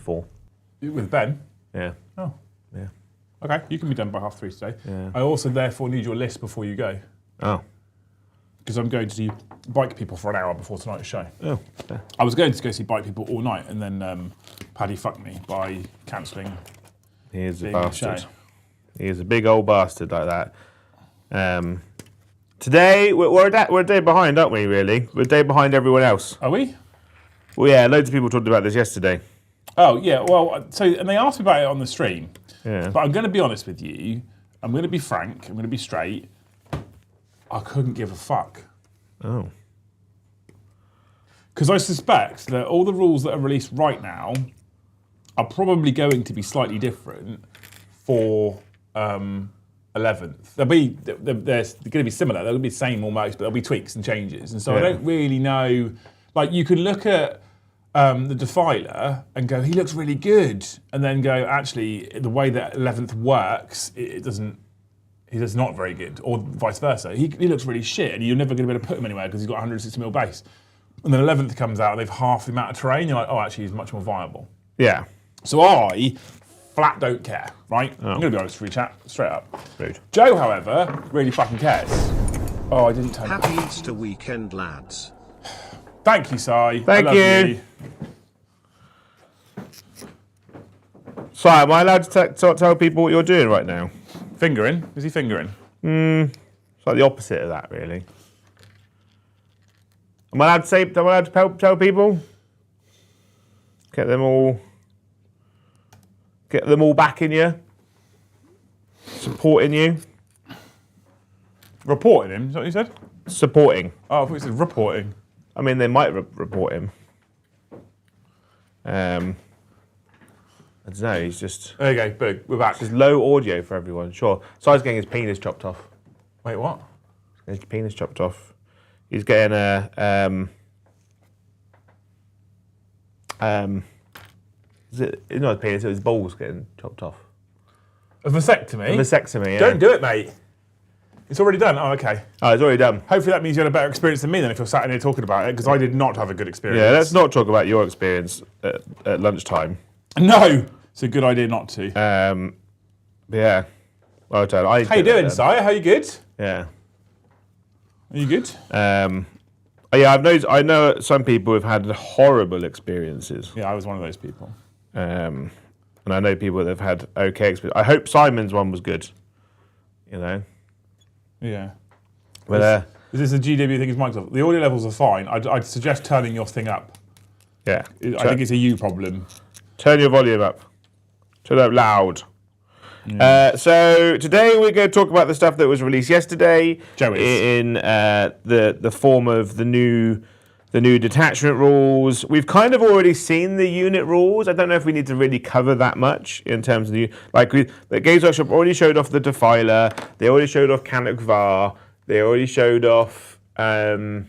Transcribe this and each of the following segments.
4. With Ben? Yeah. Oh. Yeah. Okay, you can be done by 3:30 today. Yeah. I also therefore need your list before you go. Oh. Because I'm going to do Bike People for an hour before tonight's show. Oh. Yeah. I was going to go see Bike People all night, and then Paddy fucked me by cancelling. He is a the bastard. show. He is a big old bastard like that. Today, we're a day behind, aren't we, really? We're a day behind everyone else. Are we? Well, yeah, loads of people talked about this yesterday. Oh, yeah, well, and they asked me about it on the stream. Yeah. But I'm going to be honest with you. I'm going to be frank. I'm going to be straight. I couldn't give a fuck. Oh. Because I suspect that all the rules that are released right now are probably going to be slightly different for 11th. They're going to be similar. They'll be the same almost, but there'll be tweaks and changes. And so I don't really know. Like, you can look at the Defiler and go, he looks really good. And then go, actually, the way that 11th works, it doesn't. He's not very good, or vice versa. He looks really shit, and you're never going to be able to put him anywhere because he's got 160mm base. And then 11th comes out, and they've half the amount of terrain. You're like, oh, actually, he's much more viable. Yeah. So I flat don't care, right? Oh. I'm going to be honest with you, chat, straight up. Rude. Joe, however, really fucking cares. Oh, I didn't turn. Happy Easter weekend, lads. Thank you, Si. Thank I love you. So, am I allowed to tell people what you're doing right now? Fingering? Is he fingering? It's like the opposite of that, really. Am I allowed to tell people? Get them all backing you, supporting you. Reporting him, is that what you said? Supporting. Oh, I thought you said reporting. I mean, they might report him. I don't know, he's just... There you go, big, we're back. There's low audio for everyone, sure. So he's getting his penis chopped off. Wait, what? His penis chopped off. He's getting is it not his penis, it was his balls getting chopped off. A vasectomy? A vasectomy, yeah. Don't do it, mate. It's already done. Oh, okay. Oh, it's already done. Hopefully that means you had a better experience than me then if you're sat in here talking about it, because I did not have a good experience. Yeah, let's not talk about your experience at lunchtime. No! It's a good idea not to. Yeah. Well done. How you doing, Si? How you good? Yeah. Are you good? Yeah, I know some people have had horrible experiences. Yeah, I was one of those people. And I know people that have had okay experience. I hope Simon's one was good. You know? Yeah. But, is this a GW thing? Is Microsoft? The audio levels are fine. I'd suggest turning your thing up. yeah. I think it's a you problem. Turn your volume up. Turn it up loud. So today we're going to talk about the stuff that was released yesterday in the form of the new detachment rules. We've kind of already seen the unit rules. I don't know if we need to really cover that much in terms of the Games Workshop already showed off the Defiler. They already showed off Canuck Var. They already showed off the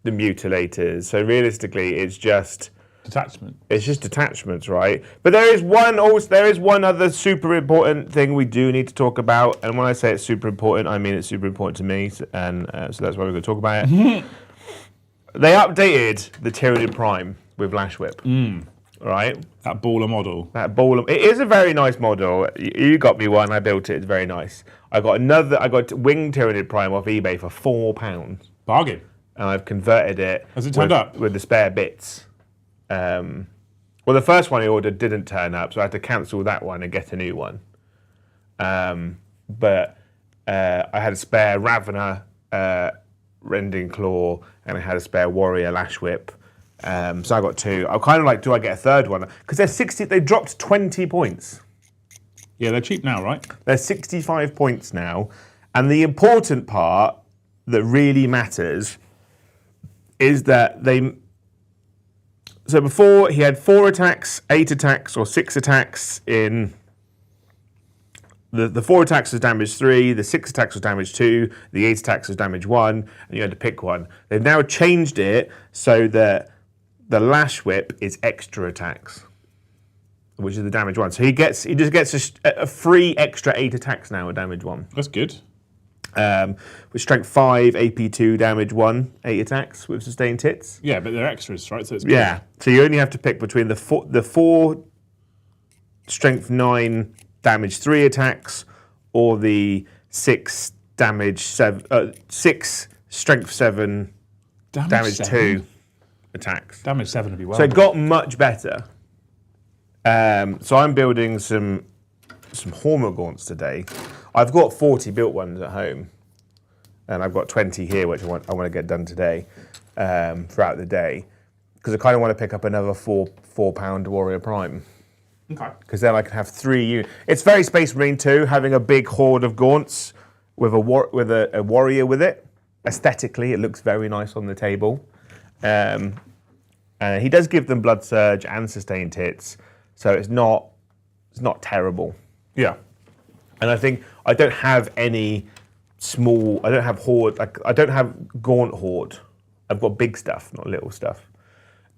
Mutilators. So realistically, it's just detachment. It's just detachments, right? But there is one other super important thing we do need to talk about. And when I say it's super important, I mean it's super important to me. And so that's why we're going to talk about it. They updated the Tyranid Prime with Lash Whip, right? That baller model. It is a very nice model. You got me one. I built it. It's very nice. I got Wing Tyranid Prime off eBay for £4. Bargain. And I've converted it. Has it turned up? With the spare bits. Well, the first one I ordered didn't turn up, so I had to cancel that one and get a new one. But I had a spare Ravener Rending Claw, and I had a spare Warrior Lash Whip. So I got two. I'm kind of like, do I get a third one? Because they're 60. They dropped 20 points. Yeah, they're cheap now, right? They're 65 points now, and the important part that really matters is that they. So before he had 4 attacks, 8 attacks, or 6 attacks in. The 4 attacks was damage 3, the 6 attacks was damage 2, the 8 attacks was damage 1, and you had to pick one. They've now changed it so that the Lash Whip is extra attacks, which is the damage 1. So he just gets a free extra 8 attacks now at damage 1. That's good. With strength 5, AP 2, damage 1, 8 attacks with sustained hits. Yeah, but they're extras, right? So it's good. Yeah, so you only have to pick between the 4 strength 9, damage 3 attacks, or the 6 damage 7, 6 strength 7, damage 2 attacks. Damage 7 would be well. So it got much better. So I'm building some Horma gaunts today. I've got 40 built ones at home, and I've got 20 here, which I want to get done today throughout the day, because I kind of want to pick up another 4-pound Warrior Prime. Okay. Because then I can have 3 units. It's very Space Marine 2, having a big horde of gaunts with a warrior with it. Aesthetically, it looks very nice on the table. He does give them Blood Surge and sustained hits, so it's not terrible. Yeah. And I think I don't have any small. I don't have horde. Like I don't have gaunt horde. I've got big stuff, not little stuff.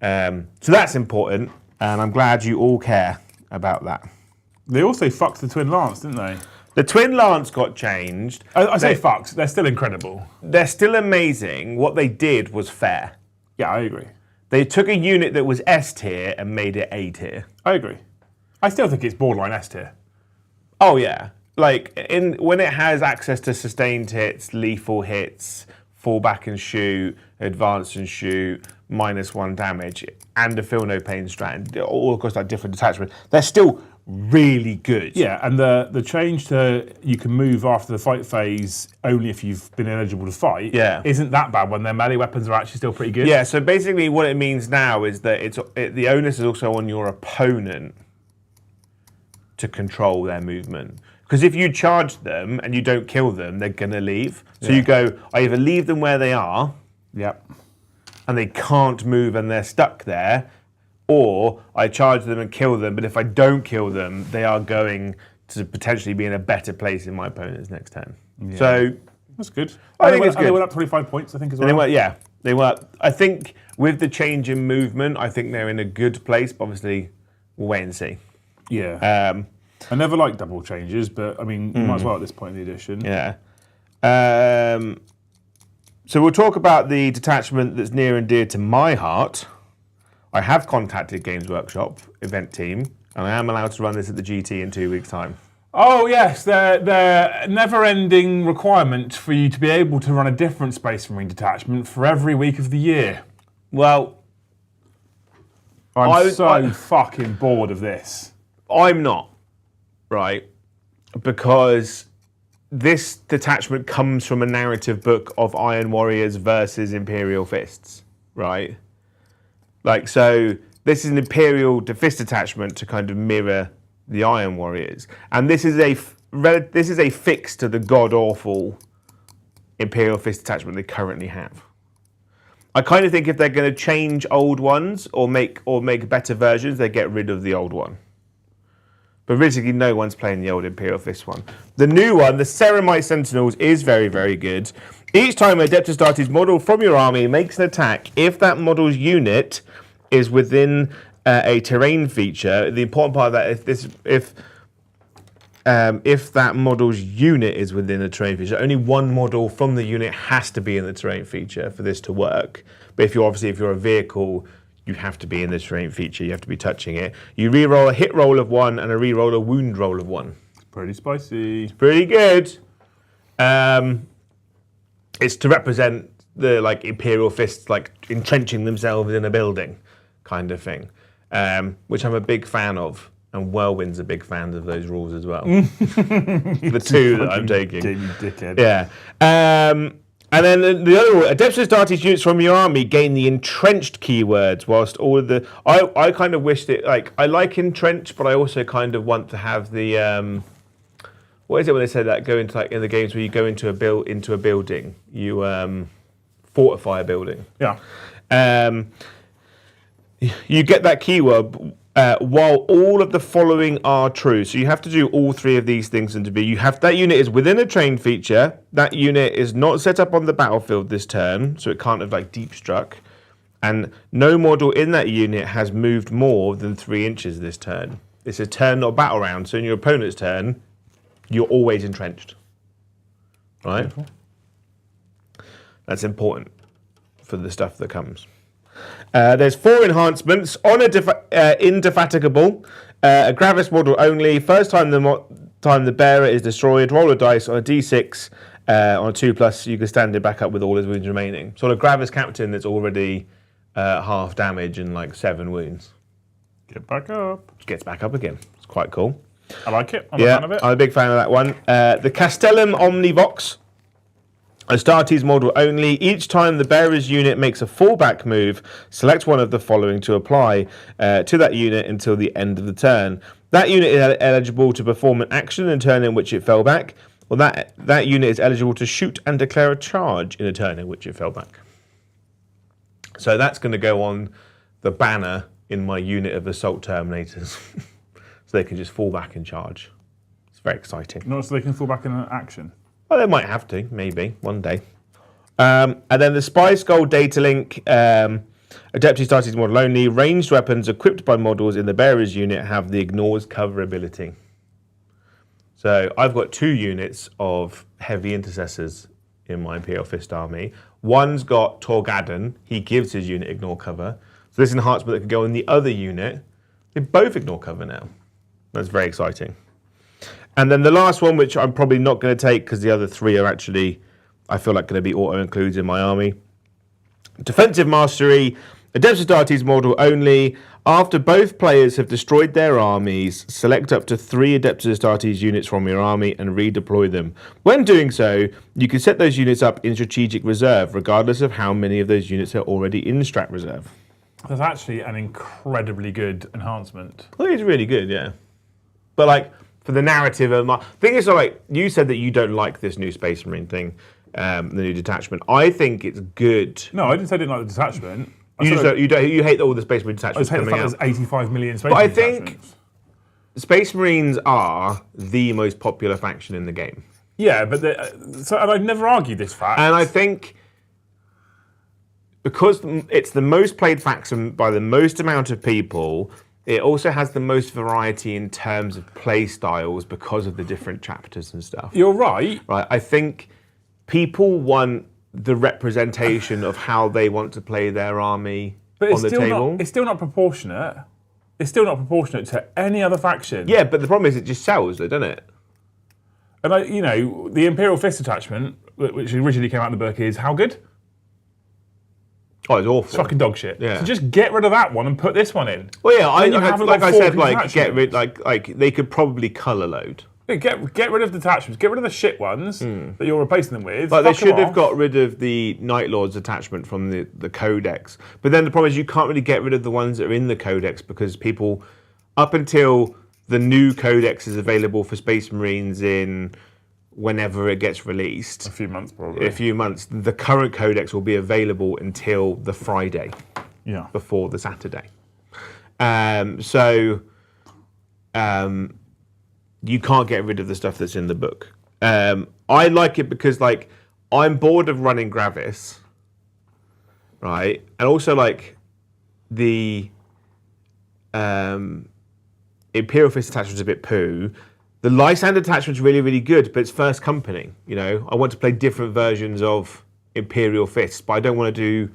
So that's important, and I'm glad you all care about that. They also fucked the Twin Lance, didn't they? The Twin Lance got changed. I say fucked. They're still incredible. They're still amazing. What they did was fair. Yeah, I agree. They took a unit that was S tier and made it A tier. I agree. I still think it's borderline S tier. Oh yeah, like when it has access to sustained hits, lethal hits, fall back and shoot, advance and shoot, -1 damage, and a feel no pain strat, all across like different detachments, they're still really good. Yeah, and the change to you can move after the fight phase only if you've been eligible to fight. Yeah. Isn't that bad when their melee weapons are actually still pretty good. Yeah. So basically, what it means now is that the onus is also on your opponent to control their movement. Because if you charge them and you don't kill them, they're going to leave. So you go, I either leave them where they are, Yep. and they can't move and they're stuck there, or I charge them and kill them, but if I don't kill them, they are going to potentially be in a better place in my opponent's next turn. Yeah. So that's good. I think it's good. They went up 25 points, I think, as well. They were. I think with the change in movement, I think they're in a good place, but obviously we'll wait and see. Yeah. I never like double changes, but I mean, you might as well at this point in the edition. Yeah. So we'll talk about the detachment that's near and dear to my heart. I have contacted Games Workshop event team, and I am allowed to run this at the GT in 2 weeks' time. Oh yes, the never-ending requirement for you to be able to run a different Space Marine detachment for every week of the year. Well, I'm so fucking bored of this. I'm not, right? Because this detachment comes from a narrative book of Iron Warriors versus Imperial Fists, right? Like, so this is an Imperial Fist detachment to kind of mirror the Iron Warriors, and this is a fix to the god awful Imperial Fist detachment they currently have. I kind of think if they're going to change old ones or make better versions, they get rid of the old one. But originally, no one's playing the old Imperial Fist one. The new one, the Ceramite Sentinels, is very, very good. Each time a Adeptus Astartes model from your army makes an attack, if that model's unit is within a terrain feature, the important part of that if that model's unit is within a terrain feature, only one model from the unit has to be in the terrain feature for this to work. But if you're a vehicle, you have to be in the terrain feature. You have to be touching it. You re-roll a hit roll of 1 and a re-roll a wound roll of 1. It's pretty spicy. It's pretty good. It's to represent the Imperial Fists entrenching themselves in a building kind of thing, which I'm a big fan of. And Whirlwind's a big fan of those rules as well. The two that I'm taking. Dickhead. Yeah. And then the other one, Adeptus Astartes units from your army gain the entrenched keywords, whilst all of the... I kind of wish that... I like entrenched, but I also kind of want to have the... what is it when they say that? Go into in the games where you go into a building, you fortify a building. Yeah. You get that keyword while all of the following are true. So you have to do all 3 of these things, and that unit is within a train feature. That unit is not set up on the battlefield this turn, so it can't have deep struck. And no model in that unit has moved more than 3 inches this turn. It's a turn, not a battle round. So in your opponent's turn, you're always entrenched. right? Beautiful. That's important for the stuff that comes. There's 4 enhancements. Honor Indefatigable. A Gravis model only. First time the bearer is destroyed, roll a dice on a d6 on a 2+, you can stand it back up with all his wounds remaining. So a Gravis captain that's already half damage and like 7 wounds. Get back up. Gets back up again. It's quite cool. I like it. I'm a fan of it. I'm a big fan of that one. The Castellum Omnivox. Astartes model only. Each time the bearer's unit makes a fallback move, select one of the following to apply to that unit until the end of the turn. That unit is eligible to perform an action in a turn in which it fell back. Well, that unit is eligible to shoot and declare a charge in a turn in which it fell back. So that's going to go on the banner in my unit of Assault Terminators. So they can just fall back and charge. It's very exciting. Not so they can fall back in an action. Well, they might have to, maybe, one day. And then the Spy Skull Data Link, Adepti Astartes model only. Ranged weapons equipped by models in the bearer's unit have the Ignores Cover ability. So I've got 2 units of heavy intercessors in my Imperial Fist army. One's got Torgadon. He gives his unit Ignore Cover. So this enhancement that could go in the other unit, they both Ignore Cover now. That's very exciting. And then the last one, which I'm probably not going to take because the other 3 are actually, I feel like, going to be auto-includes in my army. Defensive Mastery, Adeptus Astartes model only. After both players have destroyed their armies, select up to 3 Adeptus Astartes units from your army and redeploy them. When doing so, you can set those units up in Strategic Reserve, regardless of how many of those units are already in Strat Reserve. That's actually an incredibly good enhancement. I think it's really good, yeah. But like, for the narrative of my thing is, like, you said that you don't like this new Space Marine thing, the new detachment. I think it's good. No, I didn't say I didn't like the detachment. You hate all the Space Marine I detachments just hate the coming fact out. there's 85 million Space But I Marine think detachments. Space Marines are the most popular faction in the game. Yeah, but and I'd never argue this fact. And I think because it's the most played faction by the most amount of people, it also has the most variety in terms of play styles because of the different chapters and stuff. You're right. Right. I think people want the representation of how they want to play their army on the table. It's still not proportionate. It's still not proportionate to any other faction. Yeah, but the problem is it just sells, though, doesn't it? And the Imperial Fist attachment, which originally came out in the book, is how good? Oh, it's awful. It's fucking dog shit. Yeah. So just get rid of that one and put this one in. Well, yeah, Then you haven't like got I 4 said, like detachments. get rid, like they could probably colour load. Yeah, get rid of detachments. Get rid of the shit ones that you're replacing them with. Like they Fuck 'em should have off. got rid of the Night Lord's attachment from the Codex. But then the problem is you can't really get rid of the ones that are in the Codex because people, up until the new Codex is available for Space Marines in whenever it gets released. A few months, probably. A few months. The current Codex will be available until the Friday before the Saturday. You can't get rid of the stuff that's in the book. I like it because, like, I'm bored of running Gravis, right? And also, like, the Imperial Fist attachment's a bit poo. The Lysander attachment's really, really good, but it's first company. You know, I want to play different versions of Imperial Fists, but I don't want to do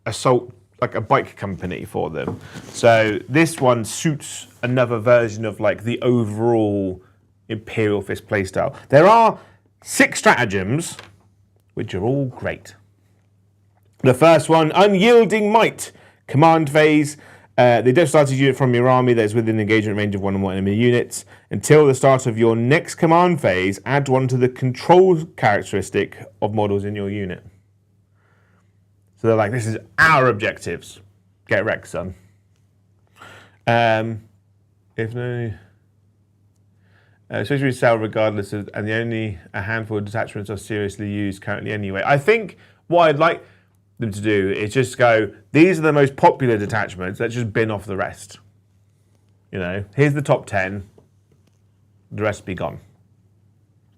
assault like a bike company for them. So this one suits another version of like the overall Imperial Fist playstyle. There are 6 stratagems, which are all great. The first one, Unyielding Might, command phase. The Adeptus Astartes unit from your army that is within engagement range of 1 or more enemy units. Until the start of your next command phase, add 1 to the control characteristic of models in your unit. So they're like, this is our objectives. Get wrecked, son. If no... Especially sell regardless of... And only a handful of detachments are seriously used currently anyway. I think what I'd like them to do is just go, these are the most popular detachments, let's just bin off the rest. You know, here's the top 10, the rest be gone.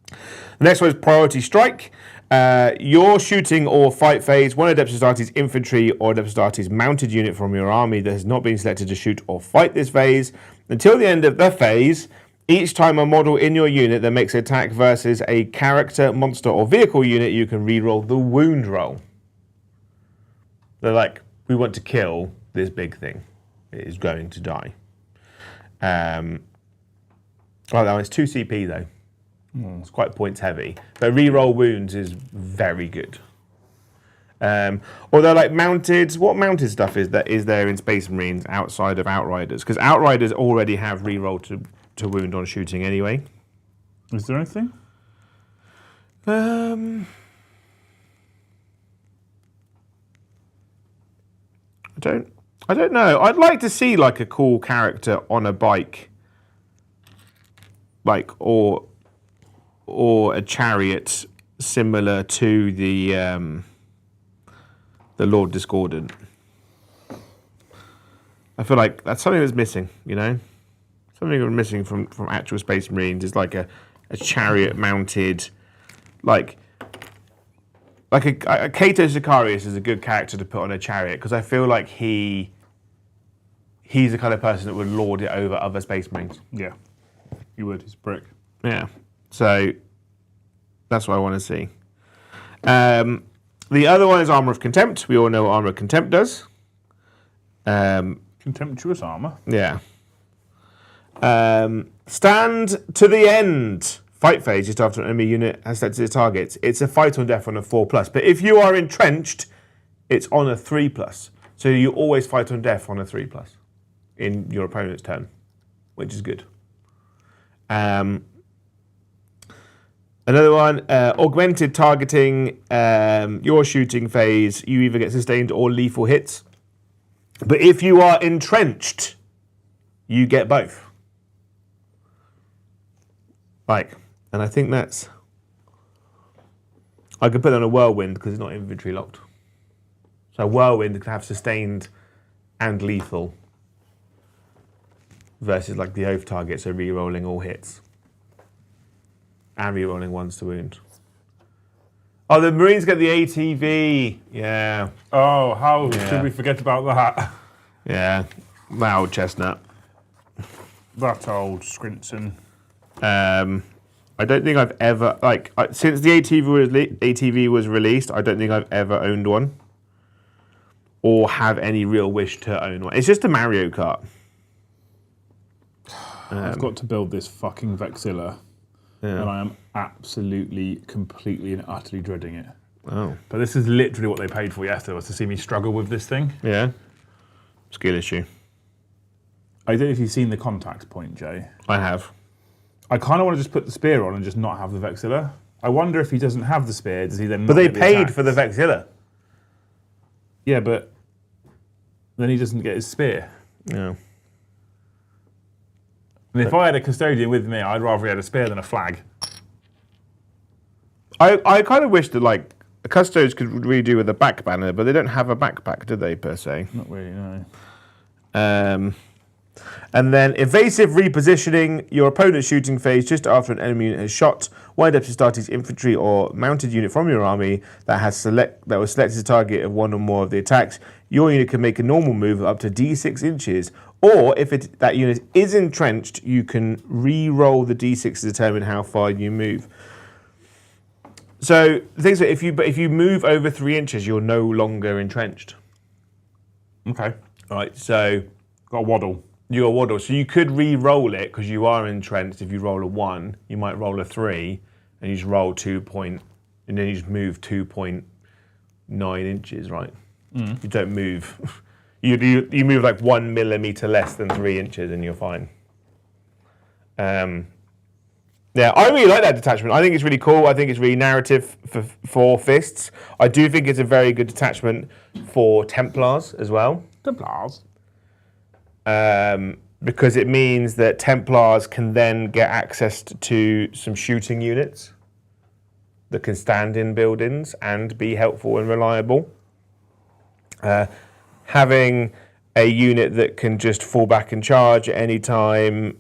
The next one is Priority Strike. Your shooting or fight phase, 1 Adeptus Astartes infantry or Adeptus Astartes mounted unit from your army that has not been selected to shoot or fight this phase. Until the end of the phase, Each time a model in your unit that makes an attack versus a character, monster, or vehicle unit, you can reroll the wound roll. They're like, we want to kill this big thing. It is going to die. Well, that one's 2 CP though. It's quite points heavy. But reroll wounds is very good. Although, like mounted, what mounted stuff is there in Space Marines outside of Outriders? Because Outriders already have reroll to wound on shooting anyway. Is there anything? I don't know. I'd like to see like a cool character on a bike, like or a chariot similar to the Lord Discordant. I feel like that's something that's missing, you know? Something that's missing from actual Space Marines is like a chariot mounted, like a Cato Sicarius is a good character to put on a chariot because I feel like he's the kind of person that would lord it over other Space Marines. Yeah, you would. He's a brick. Yeah, so that's what I want to see. The other one is Armour of Contempt. We all know what Armour of Contempt does. Contemptuous armour. Yeah. Stand to the end. Fight phase just after an enemy unit has selected its targets. It's a fight on death on a 4+. But if you are entrenched, it's on a 3+. So you always fight on death on a 3+ in your opponent's turn, which is good. Another one, augmented targeting. Your shooting phase, you either get sustained or lethal hits. But if you are entrenched, you get both. Like, and I think that's... I could put that on a Whirlwind because it's not inventory locked. So Whirlwind could have sustained and lethal versus like the Oath target, so re-rolling all hits. And re-rolling ones to wound. Oh, the Marines get the ATV. Yeah. Oh, how should we forget about that? Yeah. That old chestnut. That old Scrinton. I don't think I've ever, like, since the ATV was released, I don't think I've ever owned one. Or have any real wish to own one. It's just a Mario Kart. I've got to build this fucking Vexilla. Yeah. And I am absolutely, completely and utterly dreading it. Oh. But this is literally what they paid for yesterday, was to see me struggle with this thing. Yeah. Skill issue. I don't know if you've seen the contact point, Jay. I have. I kind of want to just put the spear on and just not have the Vexilla. I wonder if he doesn't have the spear, does he then But not they get the paid attacks? for the Vexilla. Yeah, but then he doesn't get his spear. Yeah. And if I had a custodian with me, I'd rather he had a spear than a flag. I kind of wish that, like, Custos could redo with a back banner, but they don't have a backpack, do they, per se? Not really, no. And then evasive repositioning. Your opponent's shooting phase just after an enemy unit has shot. Wind up to start his infantry or mounted unit from your army that was selected as a target of one or more of the attacks. Your unit can make a normal move up to D6 inches. Or if that unit is entrenched, you can re-roll the D6 to determine how far you move. So the thing is, if you move over 3 inches, you're no longer entrenched. Okay. Right. So got a waddle. You're a waddle. So you could re-roll it because you are entrenched. If you roll a 1, you might roll a 3, and you just roll 2 point, and then you just move 2.9 inches, right? Mm. You don't move. You move like 1 millimeter less than 3 inches, and you're fine. Yeah, I really like that detachment. I think it's really cool. I think it's really narrative for Fists. I do think it's a very good detachment for Templars as well. Templars. Because it means that Templars can then get access to some shooting units that can stand in buildings and be helpful and reliable. Having a unit that can just fall back and charge at any time,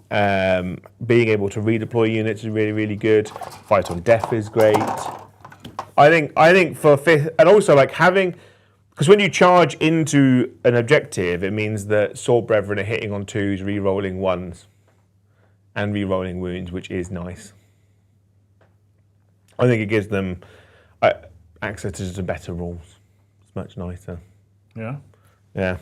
being able to redeploy units is really, really good. Fight on death is great. I think for fifth, and also like having, because when you charge into an objective, it means that Sword Brethren are hitting on 2s, re-rolling 1s, and re-rolling wounds, which is nice. I think it gives them access to just better rules. It's much nicer. Yeah. Yeah.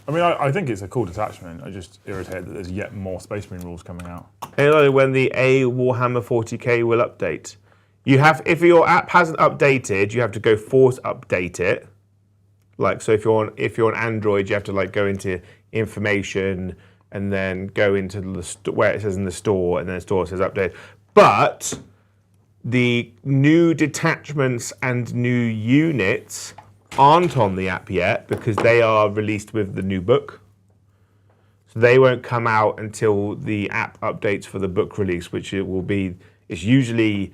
I mean, I think it's a cool detachment. I just irritated that there's yet more Space Marine rules coming out. When the Warhammer 40k will update, if your app hasn't updated, you have to go force update it. Like, so if you're on Android, you have to like go into information and then go into where it says in the store, and then the store says update. But the new detachments and new units aren't on the app yet because they are released with the new book. So they won't come out until the app updates for the book release, which it's usually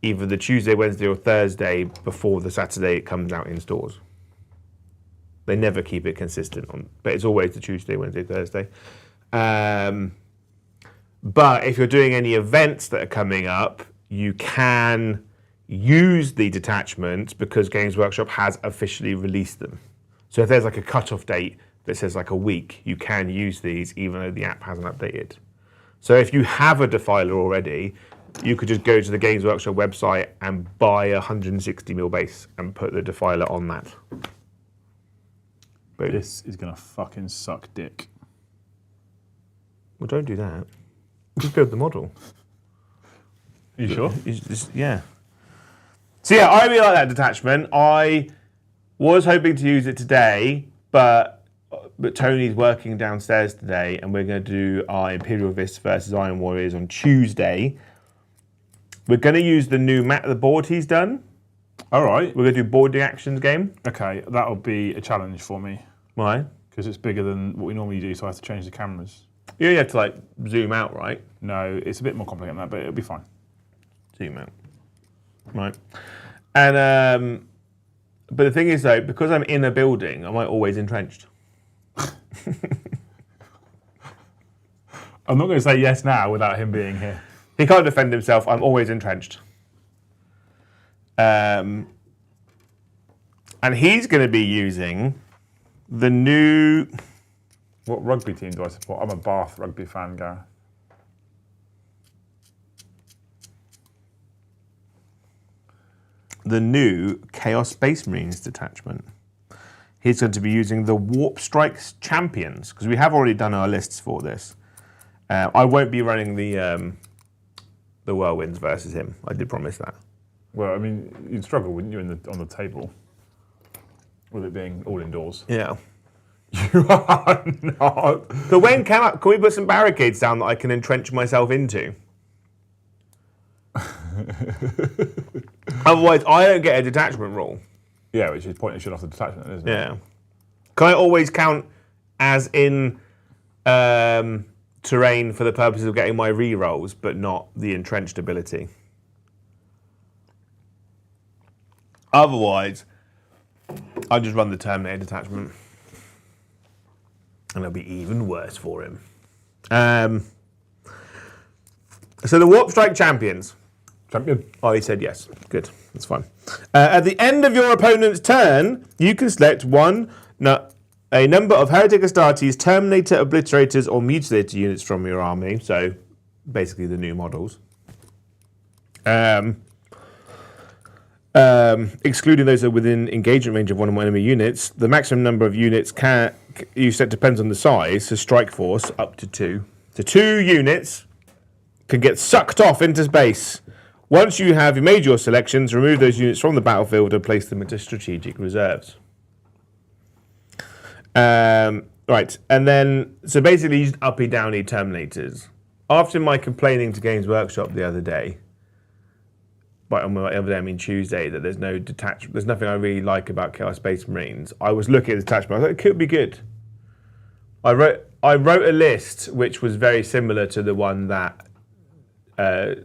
either the Tuesday, Wednesday, or Thursday before the Saturday it comes out in stores. They never keep it consistent but it's always the Tuesday, Wednesday, Thursday. But if you're doing any events that are coming up, you can use the detachment because Games Workshop has officially released them. So if there's like a cutoff date that says like a week, you can use these even though the app hasn't updated. So if you have a Defiler already, you could just go to the Games Workshop website and buy a 160mm base and put the Defiler on that. Boom. This is going to fucking suck dick. Well, don't do that. Just build the model. Are you sure? Yeah. So yeah, I really like that detachment. I was hoping to use it today, but Tony's working downstairs today, and we're going to do our Imperial Fists versus Iron Warriors on Tuesday. We're going to use the new map, the board he's done. All right. We're going to do board reactions game. Okay, that'll be a challenge for me. Why? Because it's bigger than what we normally do, so I have to change the cameras. You have to like zoom out, right? No, it's a bit more complicated than that, but it'll be fine. Zoom out. Right. And but the thing is though, because I'm in a building, am I always entrenched? I'm not going to say yes now without him being here. He can't defend himself. I'm always entrenched. And he's going to be using the new... What rugby team do I support? I'm a Bath rugby fan, Gareth. The new Chaos Space Marines detachment. He's going to be using the Warp Strikes Champions, because we have already done our lists for this. I won't be running the Whirlwinds versus him. I did promise that. Well, I mean, you'd struggle, wouldn't you, on the table, with it being all indoors? Yeah. You are not. But when can we put some barricades down that I can entrench myself into? Otherwise, I don't get a detachment rule. Yeah, which is pointing shit off the detachment, isn't it? Yeah. Can I always count as in terrain for the purposes of getting my re-rolls, but not the entrenched ability? Otherwise, I just run the Terminator detachment. And it'll be even worse for him. So the Warp Strike Champions. Champion. Oh, he said yes. Good. That's fine. At the end of your opponent's turn, you can select a number of Heretic Astartes, Terminator, Obliterators, or Mutilator units from your army. So basically the new models. Excluding those that are within engagement range of one of my enemy units. The maximum number of units you set depends on the size. So strike force up to 2. So 2 units can get sucked off into space. Once you have made your selections, remove those units from the battlefield and place them into strategic reserves. Right, and then, so basically you just uppy downy Terminators. After my complaining to Games Workshop the other day, by the other day I mean Tuesday, that there's no detachment, there's nothing I really like about Chaos Space Marines, I was looking at the detachment, I thought it could be good. I wrote a list which was very similar to the one that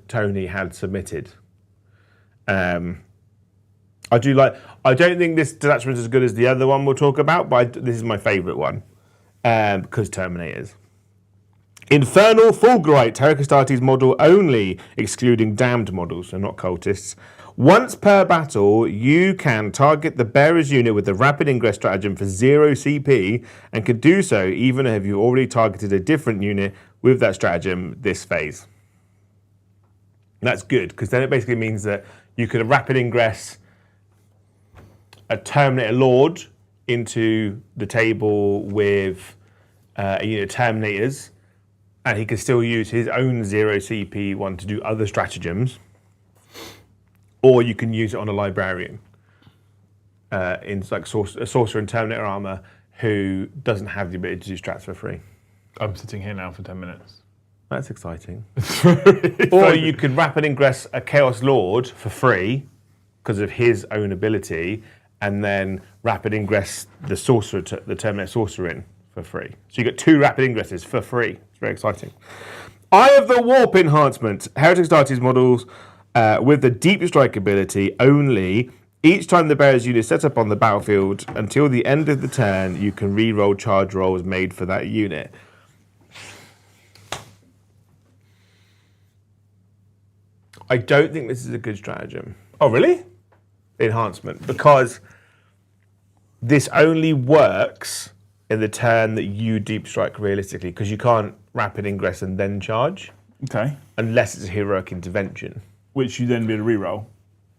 Tony had submitted. I don't think this detachment is as good as the other one we'll talk about, but this is my favourite one because Terminators. Infernal Fulgurite, Heretic Astartes model only, excluding damned models, so not cultists. Once per battle, you can target the bearer's unit with the rapid ingress stratagem for 0 CP and can do so even if you've already targeted a different unit with that stratagem this phase. And that's good, because then it basically means that you could rapid ingress a Terminator Lord into the table with a unit of Terminators, and he can still use his own 0 CP one to do other stratagems, or you can use it on a Librarian in like a Sorcerer in Terminator armor who doesn't have the ability to do strats for free. I'm sitting here now for 10 minutes. That's exciting. Or you could rapid ingress a Chaos Lord for free because of his own ability, and then rapid ingress the Sorcerer, the Terminator Sorcerer in for free. So you get 2 rapid ingresses for free. It's very exciting. Eye of the Warp enhancement. Heretic started models with the Deep Strike ability only. Each time the bearer's unit is set up on the battlefield until the end of the turn, you can re-roll charge rolls made for that unit. I don't think this is a good stratagem. Oh, really? Enhancement, because this only works in the turn that you deep strike realistically, because you can't rapid ingress and then charge. Okay. Unless it's a heroic intervention. Which you then be able to reroll.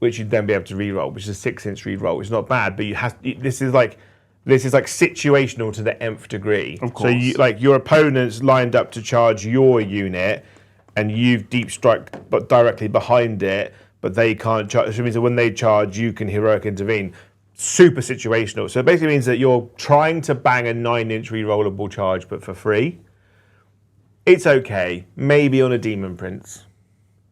Which you'd then be able to reroll, which is a 6-inch reroll, which is not bad, but this is like situational to the nth degree. Of course. So your opponent's lined up to charge your unit, and you've deep strike but directly behind it, but they can't charge. Which means that when they charge, you can heroic intervene. Super situational. So it basically means that you're trying to bang a 9-inch rerollable charge, but for free. It's okay, maybe on a Demon Prince,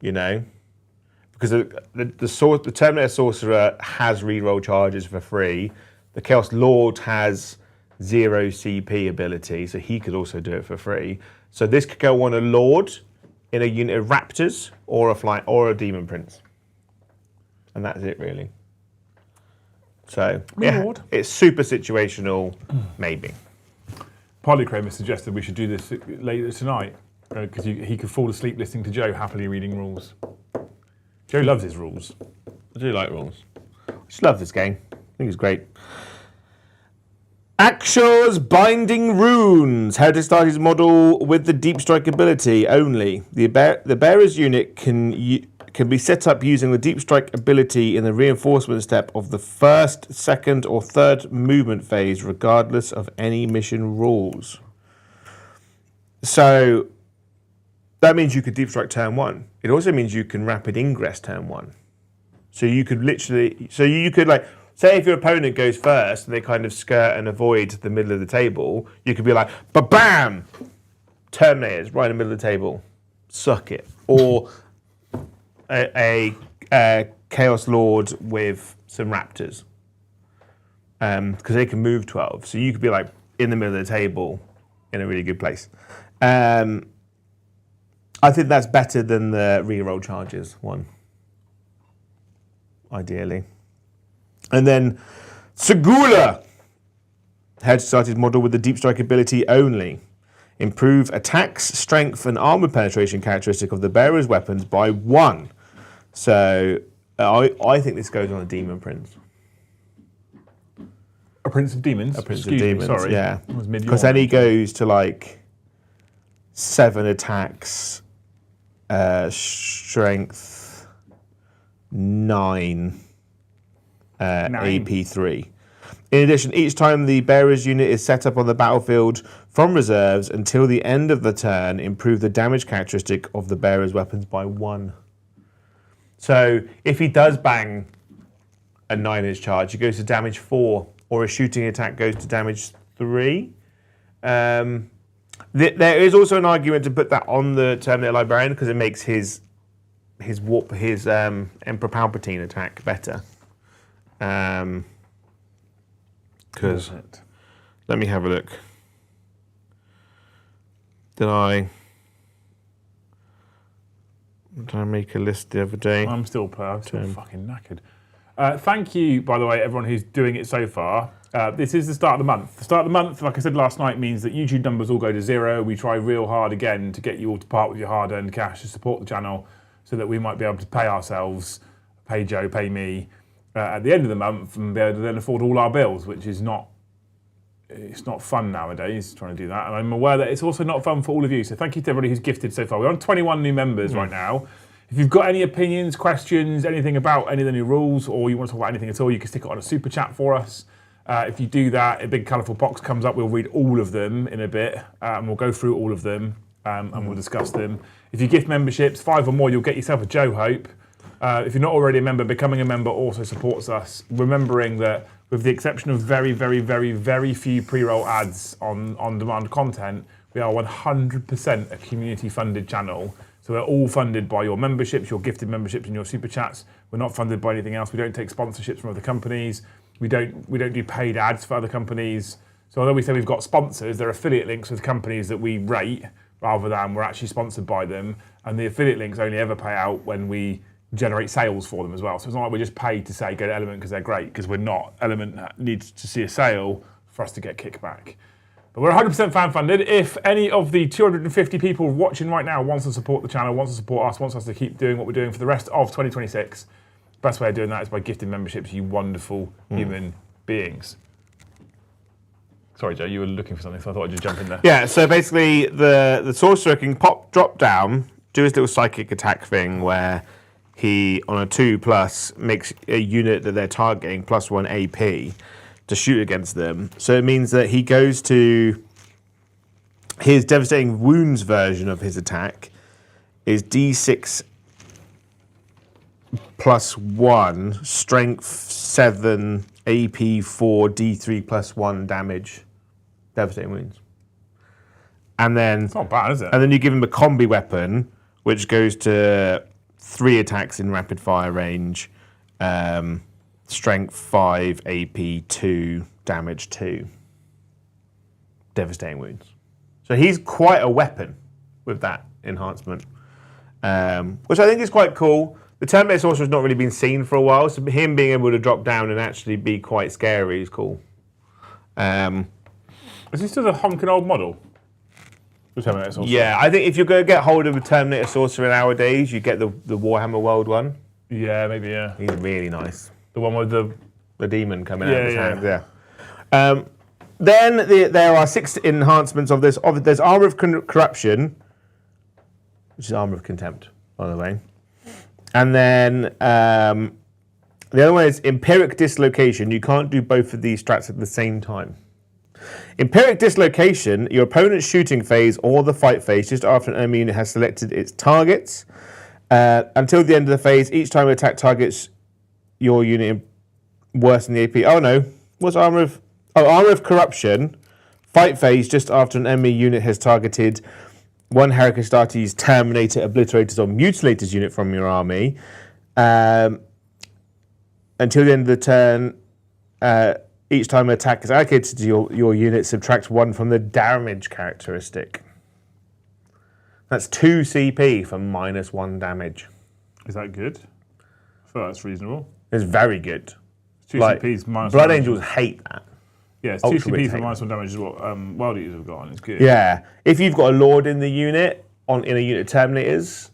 because the Terminator Sorcerer has reroll charges for free. The Chaos Lord has 0 CP ability, so he could also do it for free. So this could go on a Lord in a unit of Raptors or a Demon Prince, and that's it really. So yeah, it's super situational, maybe. Polychrome has suggested we should do this later tonight because he could fall asleep listening to Joe happily reading rules. Joe loves his rules. I do like rules. I just love this game. I think it's great. Akshor's Binding Runes. How to start his model with the Deep Strike ability only. The bearer's unit can be set up using the Deep Strike ability in the reinforcement step of the first, second, or third movement phase, regardless of any mission rules. So that means you could Deep Strike turn 1. It also means you can rapid ingress turn 1. So you could say if your opponent goes first and they kind of skirt and avoid the middle of the table, you could be like, ba-bam! Terminators right in the middle of the table. Suck it. Or a Chaos Lord with some Raptors. Because they can move 12. So you could be like in the middle of the table in a really good place. I think that's better than the reroll charges one. Ideally. And then Segula. How to start his model with the Deep Strike ability only. Improve attacks, strength, and armor penetration characteristic of the bearer's weapons by 1. So I think this goes on a Demon Prince. A Prince of Demons? A Prince of Demons, sorry. yeah. Because then he goes to like 7 attacks, strength, 9, AP3. In addition, each time the bearer's unit is set up on the battlefield from reserves until the end of the turn, improve the damage characteristic of the bearer's weapons by 1. So if he does bang a 9-inch charge, he goes to damage 4, or a shooting attack goes to damage 3. There is also an argument to put that on the Terminator Librarian because it makes his Emperor Palpatine attack better. Because let me have a look. Did I make a list the other day? I'm still fucking knackered. Thank you, by the way, everyone who's doing it so far. This is the start of the month. The start of the month, like I said last night, means that YouTube numbers all go to 0. We try real hard again to get you all to part with your hard-earned cash to support the channel so that we might be able to pay ourselves, pay Joe, pay me, at the end of the month and be able to then afford all our bills, which is not it's not fun nowadays trying to do that, and I'm aware that it's also not fun for all of you. So thank you to everybody who's gifted so far. We're on 21 new members right now. If you've got any opinions, questions, anything about any of the new rules, or you want to talk about anything at all, you can stick it on a super chat for us. If you do that, a big colourful box comes up. We'll read all of them in a bit, and we'll go through all of them, and we'll discuss them. If you gift memberships, 5 or more, you'll get yourself a Joe Hope. If you're not already a member, becoming a member also supports us. Remembering that with the exception of very, very, very, very few pre-roll ads on demand content, we are 100% a community-funded channel. So we're all funded by your memberships, your gifted memberships, and your super chats. We're not funded by anything else. We don't take sponsorships from other companies. We don't do paid ads for other companies. So although we say we've got sponsors, they're affiliate links with companies that we rate rather than we're actually sponsored by them. And the affiliate links only ever pay out when we generate sales for them as well. So it's not like we're just paid to say go to Element because they're great, because we're not. Element needs to see a sale for us to get kickback. But we're 100% fan funded. If any of the 250 people watching right now wants to support the channel, wants to support us, wants us to keep doing what we're doing for the rest of 2026, best way of doing that is by gifting memberships, you wonderful human beings. Sorry, Joe, you were looking for something, so I thought I'd just jump in there. Yeah, so basically the sorcerer can drop down, do his little psychic attack thing where he, on a 2+, makes a unit that they're targeting +1 AP to shoot against them. So it means that he goes to his devastating wounds version of his attack is D6 +1, strength 7, AP 4, D3 +1 damage, devastating wounds. And then It's not bad, is it? and then you give him a combi weapon, which goes to 3 attacks in rapid fire range, strength 5, AP 2, damage 2, devastating wounds. So he's quite a weapon with that enhancement, which I think is quite cool. The turn-based sorcerer's not really been seen for a while, so him being able to drop down and actually be quite scary is cool. Is this still a honking old model? Yeah, I think if you're going to get hold of a Terminator Sorcerer nowadays, you get the Warhammer World one. Yeah, maybe, yeah. He's really nice. The one with the demon coming out of his hand, yeah. Then there are 6 enhancements of this. There's Armor of Corruption, which is Armor of Contempt, by the way. And then the other one is Empiric Dislocation. You can't do both of these strats at the same time. Empiric Dislocation, your opponent's shooting phase or the fight phase just after an enemy unit has selected its targets. Until the end of the phase, each time an attack targets your unit worse than the AP. Oh no, what's Armor of Corruption, fight phase just after an enemy unit has targeted one Heracles, Terminator, Obliterators, or Mutilators unit from your army. Until the end of the turn, each time an attack is allocated to your unit, subtract 1 from the damage characteristic. That's 2 CP for -1 damage. Is that good? I feel that's reasonable. It's very good. 2 CP's minus Blood 1 Angels hate that. Yeah, it's 2 Ultra CP for hate -1 damage is what Wild Eaters have got, and it's good. Yeah, if you've got a Lord in the unit, in a unit of Terminators,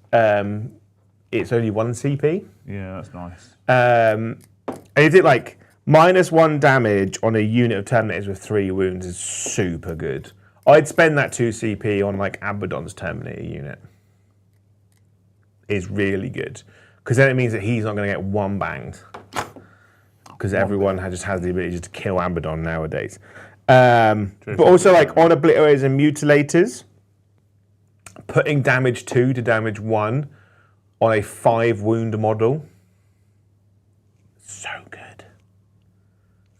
it's only 1 CP. Yeah, that's nice. And is it like -1 damage on a unit of Terminators with 3 wounds is super good. I'd spend that 2 CP on like Abaddon's Terminator unit. It's really good. Because then it means that he's not going to get 1 banged. Because everyone just has the ability to kill Abaddon nowadays. But also like on Obliterators and Mutilators, putting damage 2 to damage 1 on a 5 wound model. So good.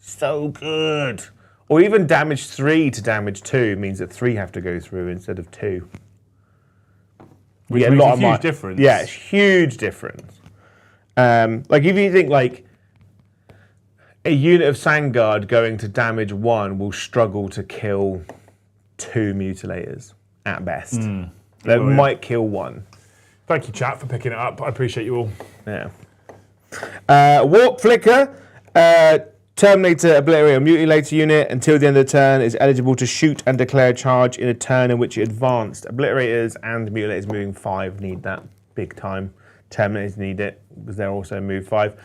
So good. Or even damage 3 to damage 2 means that 3 have to go through instead of 2. Which makes a huge difference. Yeah, it's huge difference. Like if you think like a unit of Sandguard going to damage 1 will struggle to kill 2 Mutilators at best. They might kill 1. Thank you, chat, for picking it up. I appreciate you all. Yeah. Warp Flicker. Terminator, Obliterator, or Mutilator unit until the end of the turn is eligible to shoot and declare a charge in a turn in which it advanced. Obliterators and Mutilators moving 5 need that big time. Terminators need it because they're also move 5.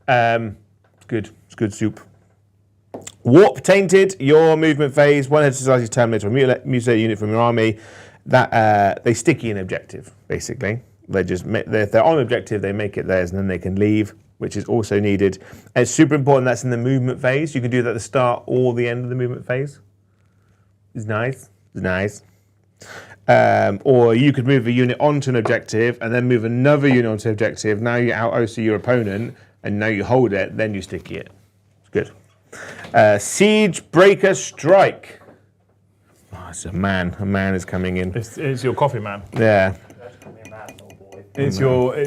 It's good. It's good soup. Warp Tainted, your movement phase, one head society's terminated or mutilated unit from your army. That they sticky an objective, basically. If they're on objective, they make it theirs, and then they can leave, which is also needed. And it's super important that's in the movement phase. You can do that at the start or the end of the movement phase. It's nice. It's nice. Or you could move a unit onto an objective and then move another unit onto an objective. Now you out OC your opponent, and now you hold it, then you sticky it. It's good. Siege Breaker Strike. Oh, it's a man. A man is coming in. It's your coffee man. Yeah. It's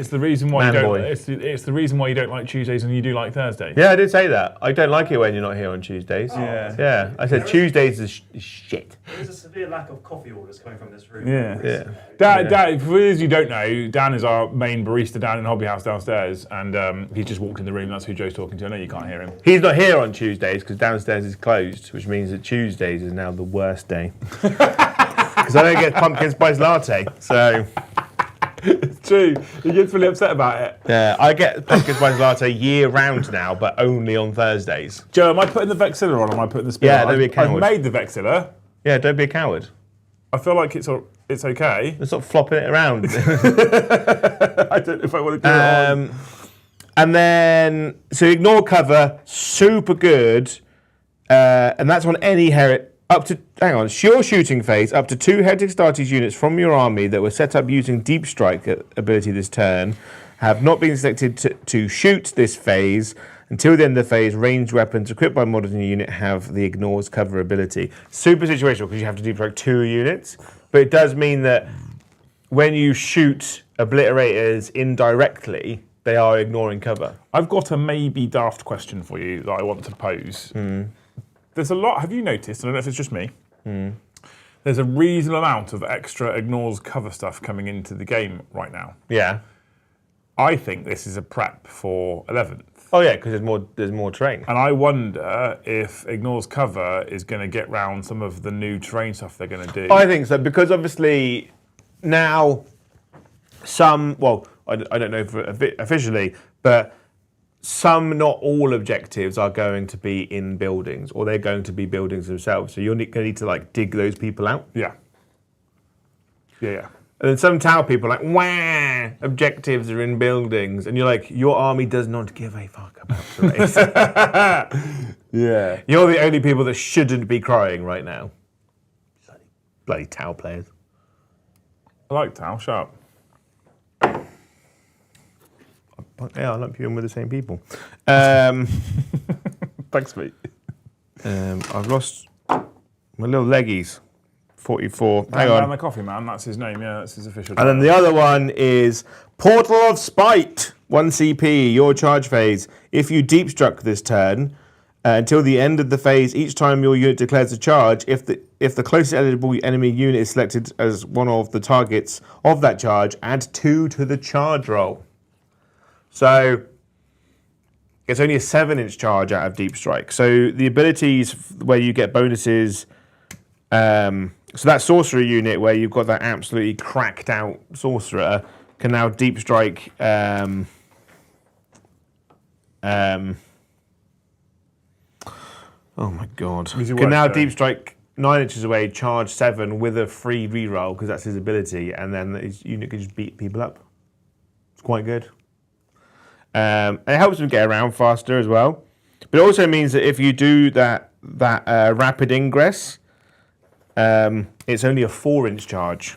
the reason why Man you don't. boy. It's the reason why you don't like Tuesdays and you do like Thursdays. Yeah, I did say that. I don't like it when you're not here on Tuesdays. Yeah. Yeah. I said Tuesdays is shit. There's a severe lack of coffee orders coming from this room. Yeah. Yeah. Dan, for those you don't know, Dan is our main barista down in Hobby House downstairs, and he just walked in the room. That's who Joe's talking to. I know you can't hear him. He's not here on Tuesdays because downstairs is closed, which means that Tuesdays is now the worst day. Because I don't get pumpkin spice latte, so... It's true. He gets really upset about it. Yeah, I get pumpkin spice latte year round now, but only on Thursdays. Joe, am I putting the Vexilla on or am I putting the Spear? Yeah, don't be a coward. I've made the Vexilla. Yeah, don't be a coward. I feel like it's okay. Let's stop flopping it around. I don't know if I want to do it on. And then, so ignore cover, super good. And that's on any your shooting phase, up to 2 Heretic Astartes units from your army that were set up using Deep Strike ability this turn have not been selected to shoot this phase. Until the end of the phase, ranged weapons equipped by models in your unit have the ignores cover ability. Super situational because you have to Deep Strike 2 units, but it does mean that when you shoot obliterators indirectly, they are ignoring cover. I've got a maybe daft question for you that I want to pose. There's a lot, have you noticed, I don't know if it's just me, there's a reasonable amount of extra ignores cover stuff coming into the game right now. Yeah. I think this is a prep for 11th. Oh yeah, because there's more terrain. And I wonder if ignores cover is going to get round some of the new terrain stuff they're going to do. I think so, because obviously now I don't know for officially, but some, not all objectives are going to be in buildings, or they're going to be buildings themselves. So you're going to need to dig those people out. Yeah. Yeah. And then some Tau people are like, wah, objectives are in buildings. And you're like, your army does not give a fuck about terrain. Yeah. You're the only people that shouldn't be crying right now. Bloody Tau players. I like Tau, sharp. Yeah, I lump you in with the same people. Thanks, mate. I've lost my little leggies. 44. Hang on. The Coffee Man, that's his name, yeah, that's his official And then the other one is Portal of Spite. 1 CP, your charge phase. If you deep struck this turn, until the end of the phase, each time your unit declares a charge, if the closest eligible enemy unit is selected as one of the targets of that charge, add 2 to the charge roll. So it's only a 7-inch charge out of Deep Strike. So the abilities where you get bonuses, so that sorcerer unit where you've got that absolutely cracked out sorcerer can now Deep Strike. Oh my god! Can now Deep Strike 9 inches away, charge 7 with a free reroll because that's his ability, and then his unit can just beat people up. It's quite good. It helps them get around faster as well, but it also means that if you do that rapid ingress, it's only a 4-inch charge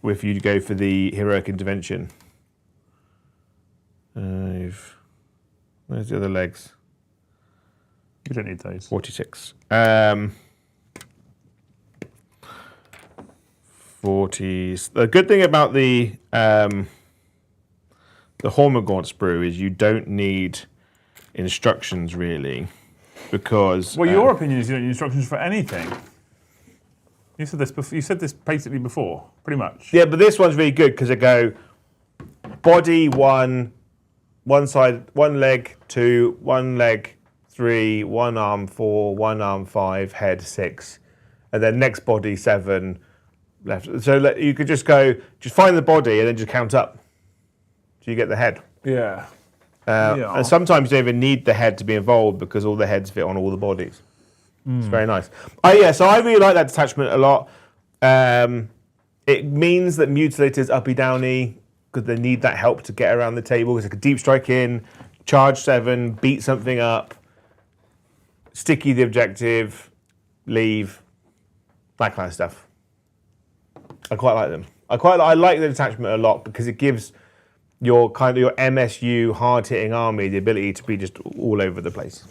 if you go for the heroic intervention. Where's the other legs? You don't need those. 46. 40s. The good thing about the Hormagaunt sprue is you don't need instructions really, because well, your opinion is you don't need instructions for anything. You said this before. You said this basically before, pretty much. Yeah, but this one's really good because they go body 1, one side, 1 leg 2, 1 leg 3, 1 arm 4, 1 arm 5, head 6, and then next body 7, left. So you could just find the body and then just count up. So you get the head. Yeah. And sometimes you don't even need the head to be involved because all the heads fit on all the bodies. It's very nice. Oh yeah, so I really like that detachment a lot. It means that mutilators uppy downy because they need that help to get around the table. It's like a deep strike in, charge 7, beat something up, sticky the objective, leave, that kind of stuff. I quite like them. I like the detachment a lot because it gives your MSU hard hitting army the ability to be just all over the place.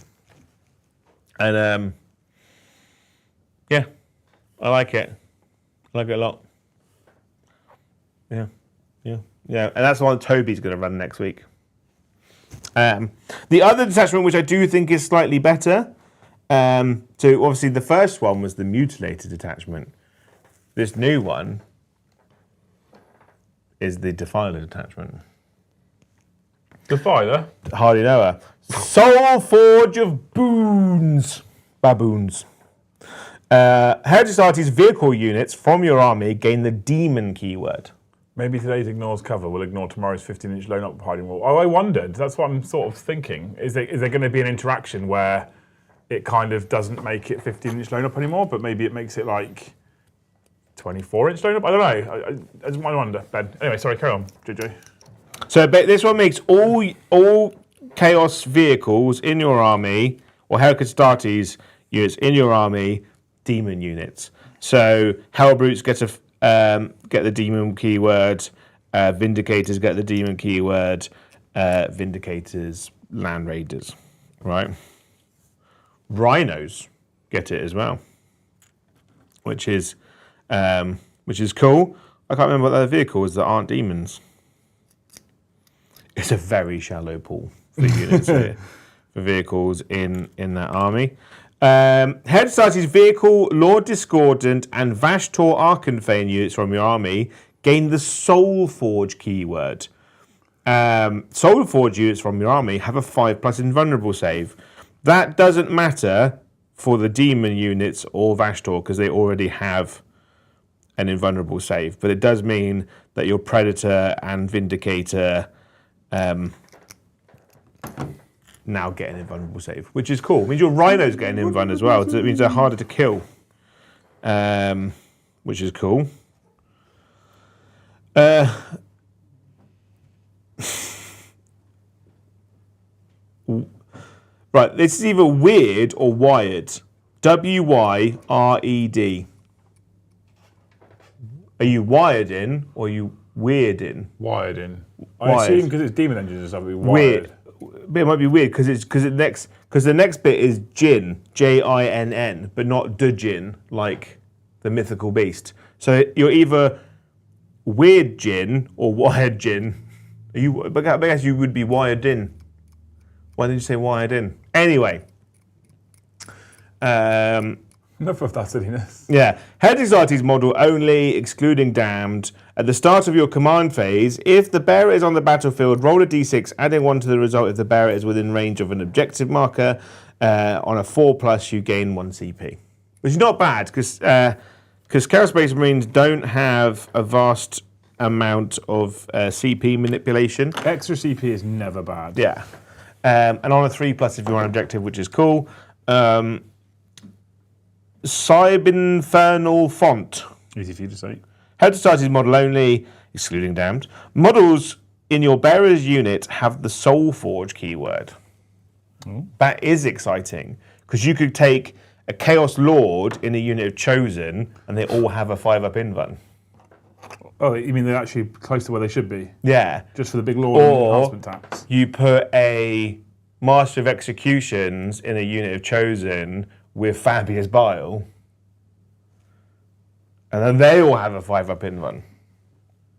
And yeah, I like it. I like it a lot. Yeah. And that's the one Toby's going to run next week. The other detachment, which I do think is slightly better, so obviously the first one was the mutilator detachment. This new one is the Defiler detachment. Defiler? Hardly know her. Soul Forge of Baboons. Heritage Society's vehicle units from your army gain the demon keyword. Maybe today's ignores cover will ignore tomorrow's 15-inch loan-up hiding wall. Oh, I wondered. That's what I'm sort of thinking. Is there going to be an interaction where it kind of doesn't make it 15-inch loan-up anymore, but maybe it makes it like 24-inch loan-up? I don't know. I just wonder, Ben. Anyway, sorry, carry on, JJ. So this one makes all Chaos vehicles in your army, or Heritage Astartes units in your army, demon units. So Hellbrutes get the demon keyword, Vindicators get the demon keyword, Vindicators, Land Raiders, right? Rhinos get it as well, which is cool. I can't remember what other vehicles that aren't demons. It's a very shallow pool for units here, for vehicles in that army. Heritage Society's vehicle, Lord Discordant, and Vashtor Arkanfane units from your army gain the Soul Forge keyword. Soul Forge units from your army have a 5+ invulnerable save. That doesn't matter for the demon units or Vashtor because they already have an invulnerable save, but it does mean that your Predator and Vindicator now get an invulnerable save, which is cool. It means your Rhinos get an invuln as well, so it means they're harder to kill, which is cool. Right, this is either weird or wired. W-Y-R-E-D. Are you wired in or are you weird in? Wired in. Wired. I assume because it's demon engines or something. Wired. Weird. It might be weird because the next bit is Jinn, Jinn, but not Djinn, like the mythical beast. So you're either weird Jinn or wired Jinn. But I guess you would be wired in. Why did you say wired in? Anyway. Enough of that silliness. Yeah. Heritage Society's model only, excluding damned. At the start of your command phase, if the bearer is on the battlefield, roll a d6, adding 1 to the result if the bearer is within range of an objective marker. On a 4+, you gain 1 CP. Which is not bad, because Chaos Space Marines don't have a vast amount of CP manipulation. Extra CP is never bad. Yeah. And on a 3+ if you're on objective, which is cool. Cybinfernal Font. Easy for you to say. Heritage Society's model only, excluding damned. Models in your bearer's unit have the Soul Forge keyword. Oh. That is exciting, because you could take a Chaos Lord in a unit of Chosen, and they all have a 5+ invuln. Oh, you mean they're actually close to where they should be? Yeah. Just for the big Lord and enhancement tax. You put a Master of Executions in a unit of Chosen with Fabius Bile, and then they all have a 5+ invuln.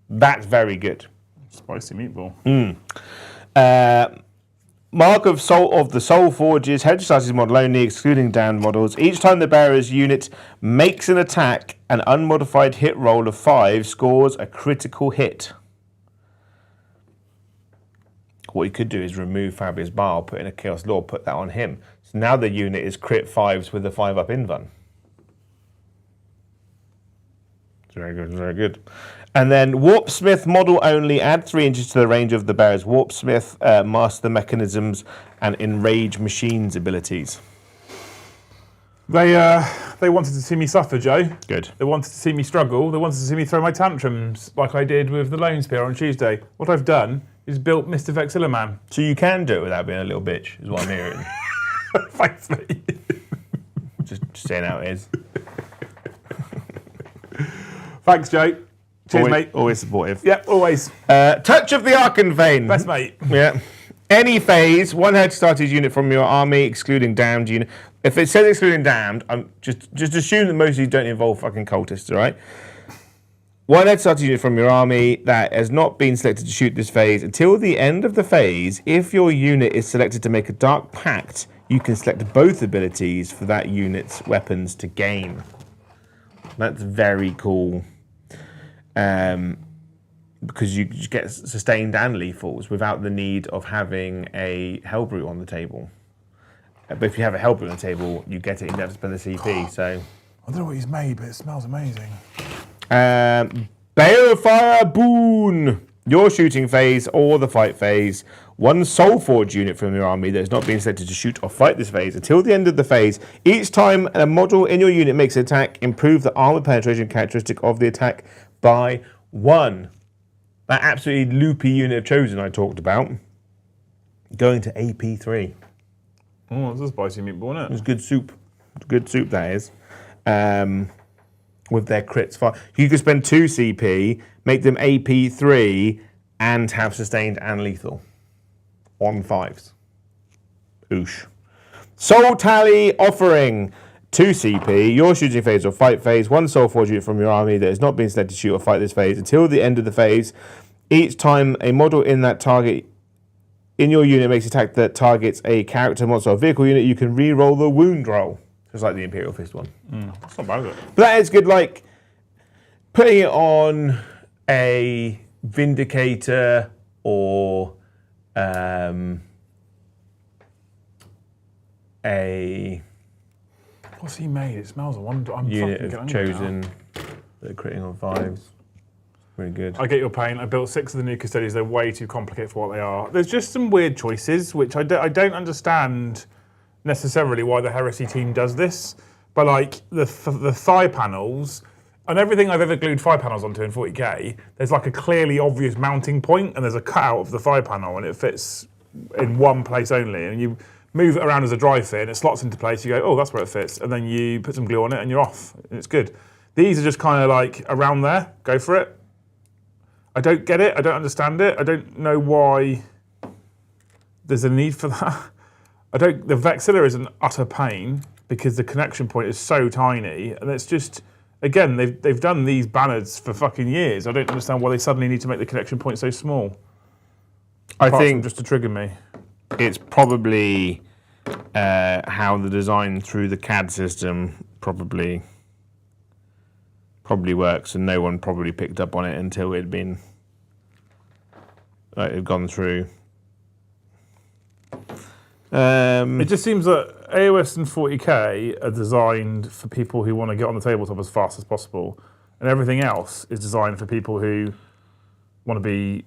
That's very good. Spicy meatball. Mark of the Soul Forges, Heritage Society's model only, excluding damned models. Each time the bearer's unit makes an attack, an unmodified hit roll of 5 scores a critical hit. What you could do is remove Fabius Bile, put in a Chaos Lord, put that on him. So now the unit is crit 5s with a 5+ invuln. Very good, very good. And then Warpsmith model only, add 3 inches to the range of the bearer's Warpsmith, master the mechanisms and enrage machines abilities. They wanted to see me suffer, Joe. Good. They wanted to see me struggle. They wanted to see me throw my tantrums like I did with the Lone Spear on Tuesday. What I've done is built Mr. Vexilla Man. So you can do it without being a little bitch, is what I'm hearing. Thanks, mate. just saying how it is. Thanks, Joe. Cheers, always, mate. Always supportive. Yep, always. Touch of the Archonvane. Best mate. Yeah. Any phase, one head started unit from your army, excluding damned unit. If it says excluding damned, I'm just assume that most of these don't involve fucking cultists, all right? One head started unit from your army that has not been selected to shoot this phase until the end of the phase. If your unit is selected to make a Dark Pact, you can select both abilities for that unit's weapons to gain. That's very cool. Because you get sustained and lethals without the need of having a Hellbrute on the table. But if you have a Hellbrute on the table, you get it, you don't have to spend the CP, so... I don't know what he's made, but it smells amazing. Balefire Boon! Your shooting phase or the fight phase. One Soulforge unit from your army that has not been selected to shoot or fight this phase until the end of the phase. Each time a model in your unit makes an attack, improve the armor penetration characteristic of the attack by 1. That absolutely loopy unit of Chosen I talked about, going to AP3. Oh, that's a spicy meatball, isn't it? It's good soup. Good soup, that is. With their crits. You could spend 2 CP, make them AP3, and have sustained and lethal. On 5s. Oosh. Soul Tally Offering. 2 CP, your shooting phase or fight phase, 1 Soulforge unit from your army that has not been selected to shoot or fight this phase until the end of the phase. Each time a model in that target in your unit makes an attack that targets a character, monster, or vehicle unit, you can re-roll the wound roll. Just like the Imperial Fist one. That's not bad, is it? But that is good, like putting it on a Vindicator or a What's he made? It smells of wonder. I'm unit fucking of getting Chosen that are critting on 5s. Really good. I get your pain. I built 6 of the new custodians. They're way too complicated for what they are. There's just some weird choices, which I don't understand necessarily why the Heresy team does this. But like the thigh panels, and everything I've ever glued thigh panels onto in 40k, there's like a clearly obvious mounting point, and there's a cutout of the thigh panel, and it fits in one place only. And you move it around as a drive fit, and it slots into place. You go, oh, that's where it fits, and then you put some glue on it, and you're off, and it's good. These are just kind of like around there. Go for it. I don't get it. I don't understand it. I don't know why there's a need for that. The Vexilla is an utter pain because the connection point is so tiny, and it's just, again, they've done these banners for fucking years. I don't understand why they suddenly need to make the connection point so small. I Apart think from just to trigger me. It's probably how the design through the CAD system probably works, and no one probably picked up on it until it had gone through. It just seems that AOS and 40k are designed for people who want to get on the tabletop as fast as possible, and everything else is designed for people who want to be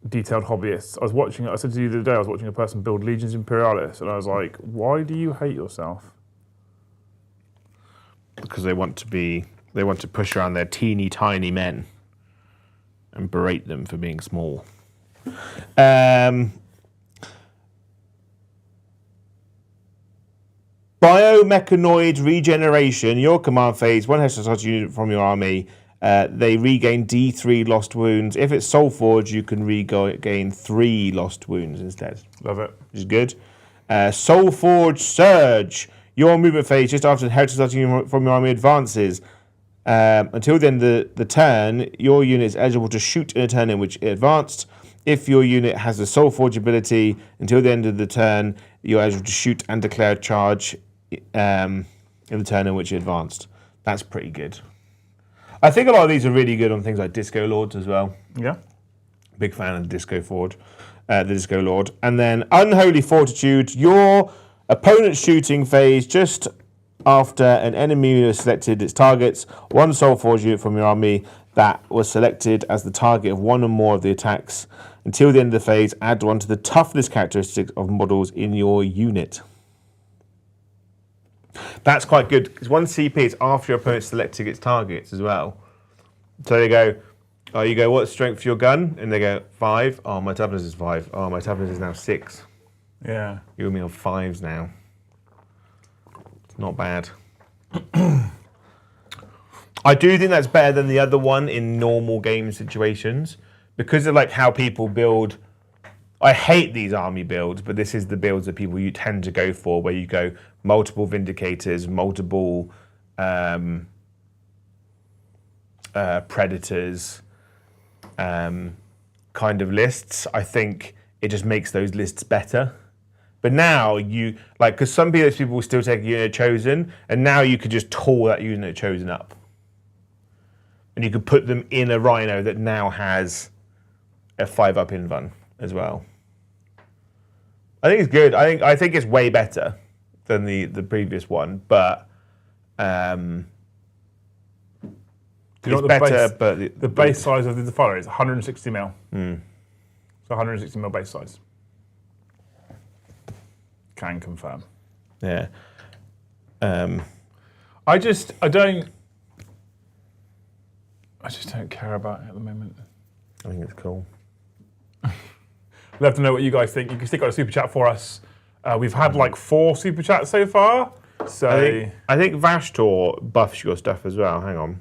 detailed hobbyists. I said to you the other day, I was watching a person build Legions Imperialis, and I was like, why do you hate yourself? Because they want to push around their teeny tiny men and berate them for being small. Biomechanoid regeneration. Your command phase, 1 Hextech unit from your army. They regain D3 lost wounds. If it's Soulforge, you can regain 3 lost wounds instead. Love it. Which is good. Soulforge Surge. Your movement phase just after the Heritage unit from your army advances. Until the end of the turn, your unit is eligible to shoot in a turn in which it advanced. If your unit has the Soulforge ability, until the end of the turn, you're eligible to shoot and declare a charge in the turn in which it advanced. That's pretty good. I think a lot of these are really good on things like Disco Lords as well. Yeah. Big fan of the Disco Lord. And then Unholy Fortitude. Your opponent's shooting phase just after an enemy has selected its targets. 1 Soulforge unit from your army that was selected as the target of 1 or more of the attacks. Until the end of the phase, add 1 to the toughness characteristics of models in your unit. That's quite good because 1 CP is after your opponent selecting its targets as well. So they go, oh, you go, what's strength for your gun? And they go, 5. Oh, my toughness is 5. Oh, my toughness is now 6. Yeah. You're me on 5s now. It's not bad. I do think that's better than the other one in normal game situations because of like how people build. I hate these army builds, but this is the builds that you tend to go for, where you go multiple Vindicators, multiple Predators kind of lists. I think it just makes those lists better. But now because some people will still take a unit chosen, and now you could just tore that unit chosen up. And you could put them in a Rhino that now has a 5-up invuln as well. I think it's good. I think it's way better than the previous one, but you know it's what better. The base size of the Defiler is 160 mil. So 160 mil base size. Can confirm. Yeah. I just don't care about it at the moment. I think it's cool. Love to know what you guys think. You can stick on a super chat for us. We've had like 4 super chats so far. So I think Vashtor buffs your stuff as well. Hang on.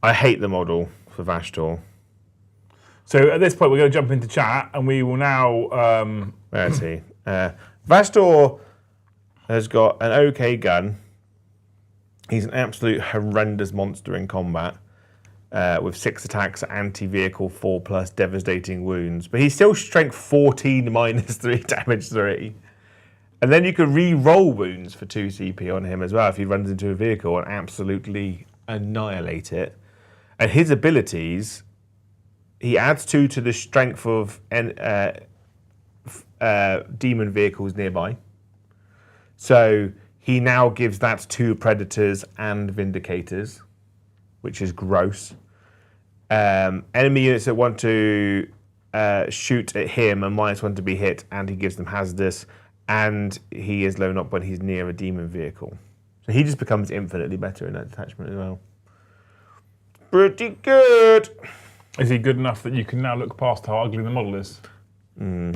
I hate the model for Vashtor. So at this point, we're going to jump into chat, and we will now. Let's see. Vashtor has got an okay gun. He's an absolute horrendous monster in combat. With 6 attacks, anti-vehicle, 4+, devastating wounds. But he's still strength 14 -3, damage 3. And then you can re-roll wounds for 2 CP on him as well if he runs into a vehicle and absolutely annihilate it. And his abilities, he adds 2 to the strength of demon vehicles nearby. So he now gives that to Predators and Vindicators, which is gross. Enemy units that want to shoot at him and -1 to be hit, and he gives them hazardous, and he is blown up when he's near a demon vehicle. So he just becomes infinitely better in that detachment as well. Pretty good. Is he good enough that you can now look past how ugly the model is? No.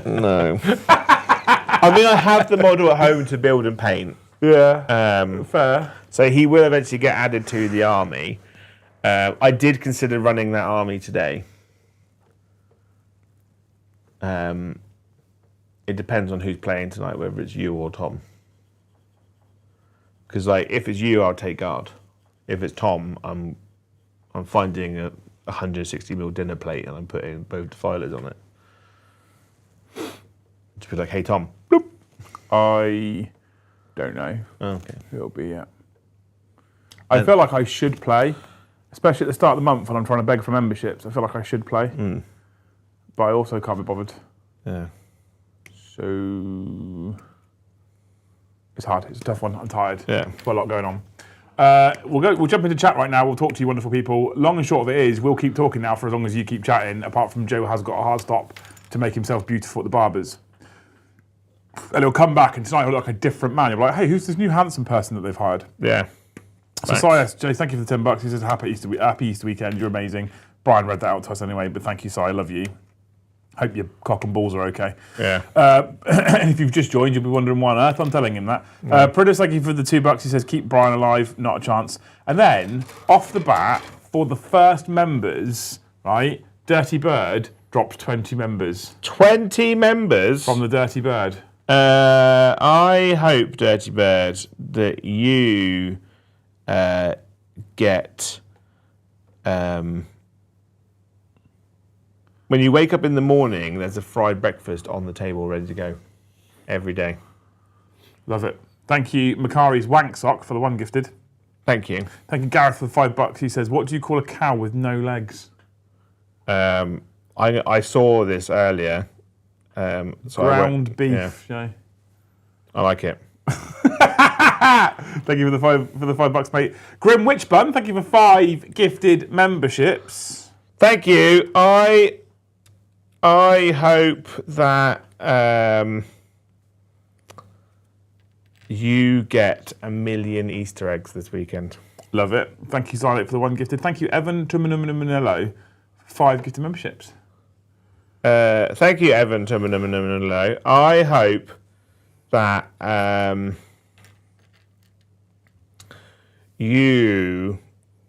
No. I mean, I have the model at home to build and paint. Yeah. Fair. So he will eventually get added to the army. I did consider running that army today. It depends on who's playing tonight, whether it's you or Tom. Because if it's you, I'll take guard. If it's Tom, I'm finding a 160 mil dinner plate and I'm putting both defilers on it. Just be like, hey Tom. Bloop. I don't know. Okay. It'll be, yeah. I feel like I should play, especially at the start of the month when I'm trying to beg for memberships. I feel like I should play. But I also can't be bothered. Yeah. So it's hard. It's a tough one. I'm tired. Yeah. Got a lot going on. We'll jump into chat right now. We'll talk to you wonderful people. Long and short of it is, we'll keep talking now for as long as you keep chatting, apart from Joe has got a hard stop to make himself beautiful at the barber's. And he'll come back and tonight he'll look like a different man. You'll be like, hey, who's this new handsome person that they've hired? Yeah. So Sai, Jay, thank you for the $10. He says, happy Easter weekend. You're amazing. Brian read that out to us anyway, but thank you, Sai. I love you. Hope your cock and balls are okay. Yeah. And if you've just joined, you'll be wondering why on earth I'm telling him that. Prudus, thank you for the $2. He says, keep Brian alive, not a chance. And then, off the bat, for the first members, right, Dirty Bird dropped 20 members. 20 members? From the Dirty Bird. I hope, Dirty Bird, that you get... when you wake up in the morning, there's a fried breakfast on the table ready to go. Every day. Love it. Thank you, Makari's Wank Sock, for the one gifted. Thank you. Thank you, Gareth, for the $5. He says, what do you call a cow with no legs? I saw this earlier. So Ground beef, Jay. I like it. Thank you for the $5, mate. Grim Witch Bun, thank you for 5 gifted memberships. Thank you. I hope that You get 1 million Easter eggs this weekend. Love it. Thank you, Zylek, for the 1 gifted. Thank you, Evan Tumanillo, 5 gifted memberships. Thank you, Evan Tumanillo. I hope that you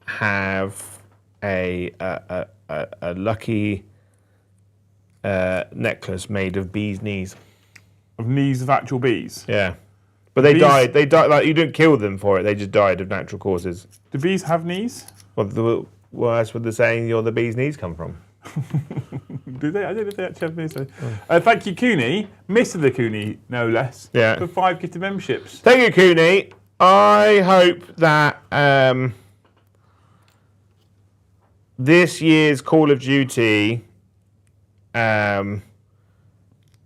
have a lucky necklace made of bees' knees. Of knees of actual bees? Yeah. But they died. They died. Like, you didn't kill them for it. They just died of natural causes. Do bees have knees? Well, that's where the saying "you're the bee's knees" come from. Do they? I don't know if they actually have knees. Thank you, Cooney, Mr. the Cooney, no less, Yeah. for 5 gifted memberships. Thank you, Cooney. I hope that this year's Call of Duty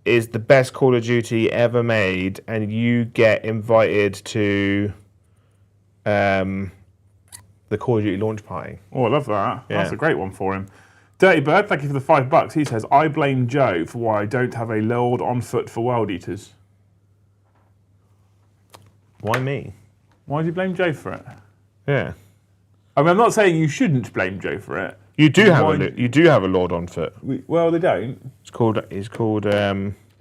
is the best Call of Duty ever made, and you get invited to the Call of Duty launch party. Oh, I love that. Yeah. That's a great one for him. Dirty Bird, thank you for the $5. He says, I blame Joe for why I don't have a Lord on foot for World Eaters. Why me? Why do you blame Joe for it? Yeah. I mean, I'm not saying you shouldn't blame Joe for it. You do have a Lord on foot. Well, they don't. It's called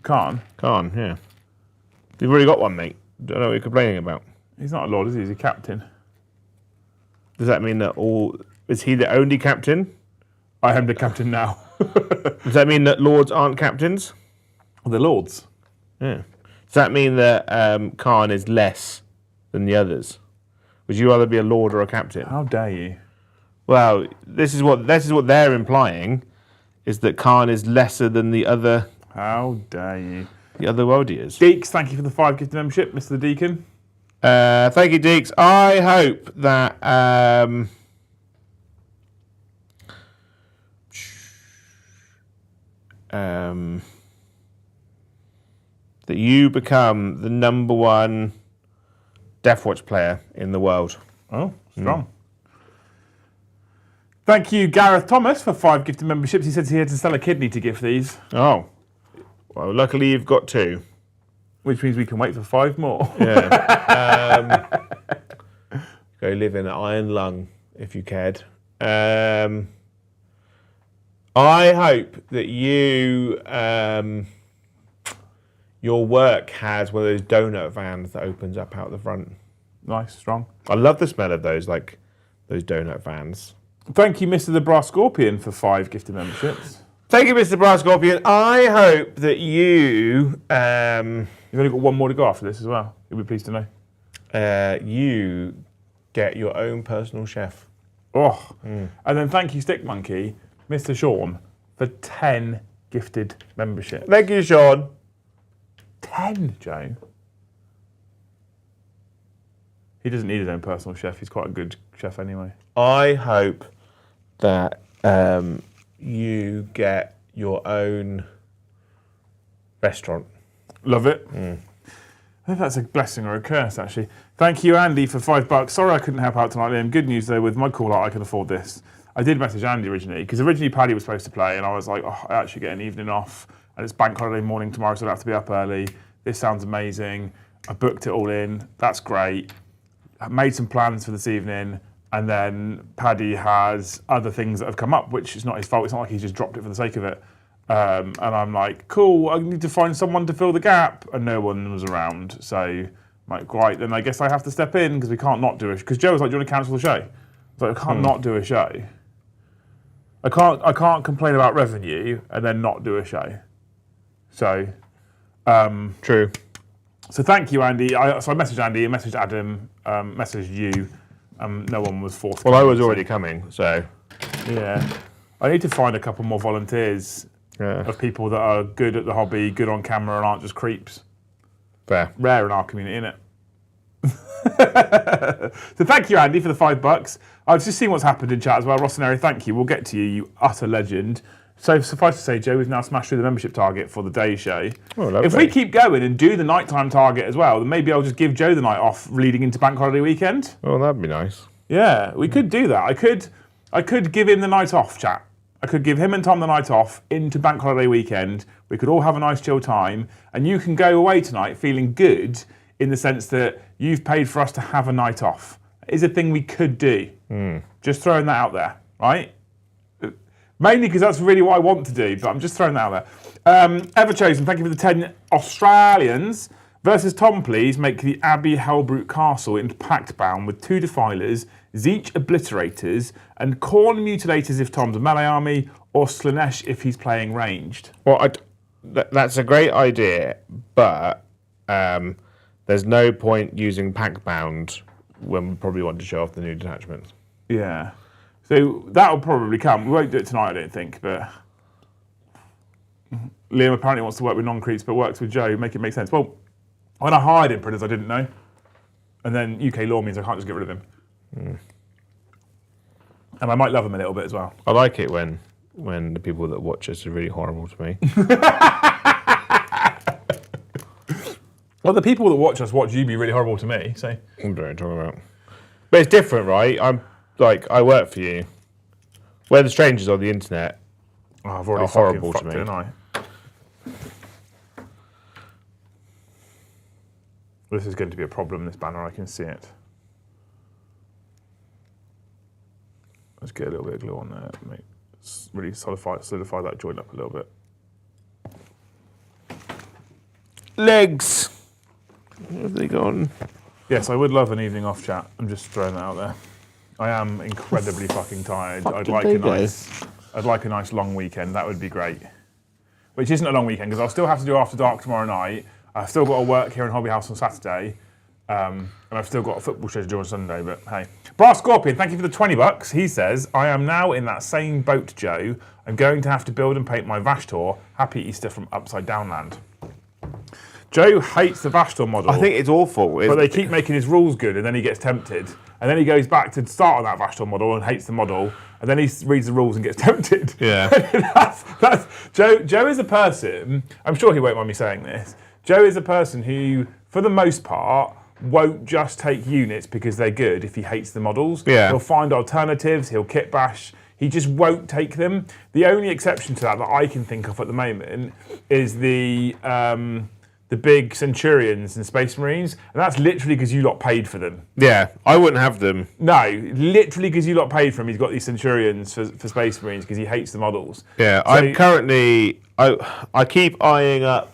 Khan. Khan, yeah. You've already got one, mate. Don't know what you're complaining about. He's not a Lord, is he? He's a captain. Does that mean that is he the only captain? I am the captain now. Does that mean that Lords aren't captains? The Lords. Yeah. Does that mean that Khan is less than the others? Would you rather be a Lord or a captain? How dare you? Well, this is what they're implying, is that Khan is lesser than the other How dare you? worldiers. Deeks, thank you for the 5 gifted membership, Mr. the Deacon. Thank you, Deeks. I hope that that you become the #1 Deathwatch player in the world. Oh, strong. Thank you, Gareth Thomas, for 5 gifted memberships. He said he had to sell a kidney to gift these, Oh, well, luckily you've got 2. which means we can wait for 5 more. Yeah. Go live in an iron lung if you cared. I hope that you, your work has one of those donut vans that opens up out the front. Nice, strong. I love the smell of those, like those donut vans. Thank you, Mr. the Brass Scorpion, for 5 gifted memberships. Thank you, Mr. Brass Scorpion. I hope that you, You've only got 1 more to go after this as well. You'll be pleased to know. you get your own personal chef. Oh. And then thank you, Stick Monkey, Mr. Sean, for 10 gifted memberships. Thank you, Sean. 10, Joe. He doesn't need his own personal chef. He's quite a good chef anyway. I hope that you get your own restaurant. Love it. I think that's a blessing or a curse, actually. Thank you, Andy, for $5. Sorry I couldn't help out tonight, Liam. Good news, though, with my call out, I can afford this. I did message Andy originally, because originally Paddy was supposed to play, and I was like, oh, I actually get an evening off, and it's bank holiday morning tomorrow, so I have to be up early. This sounds amazing. I booked it all in. That's great. I made some plans for this evening, and then Paddy has other things that have come up, which is not his fault. It's not like he's just dropped it for the sake of it. And I'm like, cool, I need to find someone to fill the gap, and no one was around. So I'm like, right, then I guess I have to step in because we can't not do it. Because Joe was like, do you want to cancel the show? I was like, I can't not do a show. I can't complain about revenue and then not do a show. So, True. So thank you, Andy. So I messaged Andy, I messaged Adam, messaged you. No one was forced. Well, I was already coming, so Yeah. I need to find a couple more volunteers of people that are good at the hobby, good on camera, and aren't just creeps. fair. Rare in our community, innit? So thank you, Andy, for the $5. I've just seen what's happened in chat as well. Rossoneri, thank you. We'll get to you, you utter legend. So suffice to say, Joe, we've now smashed through the membership target for the day show. Oh, lovely. If we keep going and do the nighttime target as well, then maybe I'll just give Joe the night off leading into Bank Holiday weekend. Oh, that'd be nice. Yeah, we could do that. I could give him the night off, chat. I could give him and Tom the night off into Bank Holiday weekend. We could all have a nice chill time, and you can go away tonight feeling good in the sense that you've paid for us to have a night off. It is a thing we could do. Just throwing that out there, right? Mainly because that's really what I want to do, but I'm just throwing that out there. Everchosen, thank you for the 10 Australians. Versus Tom, please make the Abbey Hellbrute Castle into Pact Bound with 2 Defilers, Zeech Obliterators, and Khorne Mutilators if Tom's a melee army, or Slanesh if he's playing ranged. Well, that's a great idea, but there's no point using Pact Bound when we probably want to show off the new detachments. Yeah. So that'll probably come. We won't do it tonight, I don't think, but Liam apparently wants to work with non-creeps, but works with Joe. Make it make sense. Well, when I hired Imprinters, I didn't know. And then UK law means I can't just get rid of him. And I might love him a little bit as well. I like it when the people that watch us are really horrible to me. Well, the people that watch us watch you be really horrible to me, so... I don't know what you're talking about. But it's different, right? I work for you. Where the strangers on the internet I've already are horrible to fucked me. it, haven't I? This is going to be a problem, this banner, I can see it. Let's get a little bit of glue on there, mate. Really solidify that joint up a little bit. Legs! Where have they gone? Yes, I would love an evening off chat. I'm just throwing that out there. I am incredibly fucking tired. I'd like a nice long weekend. That would be great. Which isn't a long weekend because I'll still have to do After Dark tomorrow night. I've still got to work here in Hobby House on Saturday. And I've still got a football schedule on Sunday, but hey. Brass Scorpion, thank you for the $20. He says, I am now in that same boat, Joe. I'm going to have to build and paint my Vashtor. Happy Easter from Upside Down Land. Joe hates the Vashtor model. I think it's awful. But they keep making his rules good, and then he gets tempted. And then he goes back to start on that Vashtor model and hates the model. And then he reads the rules and gets tempted. Yeah. that's Joe is a person, I'm sure he won't mind me saying this, Joe is a person who, for the most part, won't just take units because they're good if he hates the models. Yeah. He'll find alternatives, he'll kit bash, he just won't take them. The only exception to that I can think of at the moment is the big Centurions and Space Marines, and that's literally because you lot paid for them. Yeah, I wouldn't have them. No, literally because you lot paid for him, he's got these Centurions for Space Marines because he hates the models. Yeah, So- I'm currently... I keep eyeing up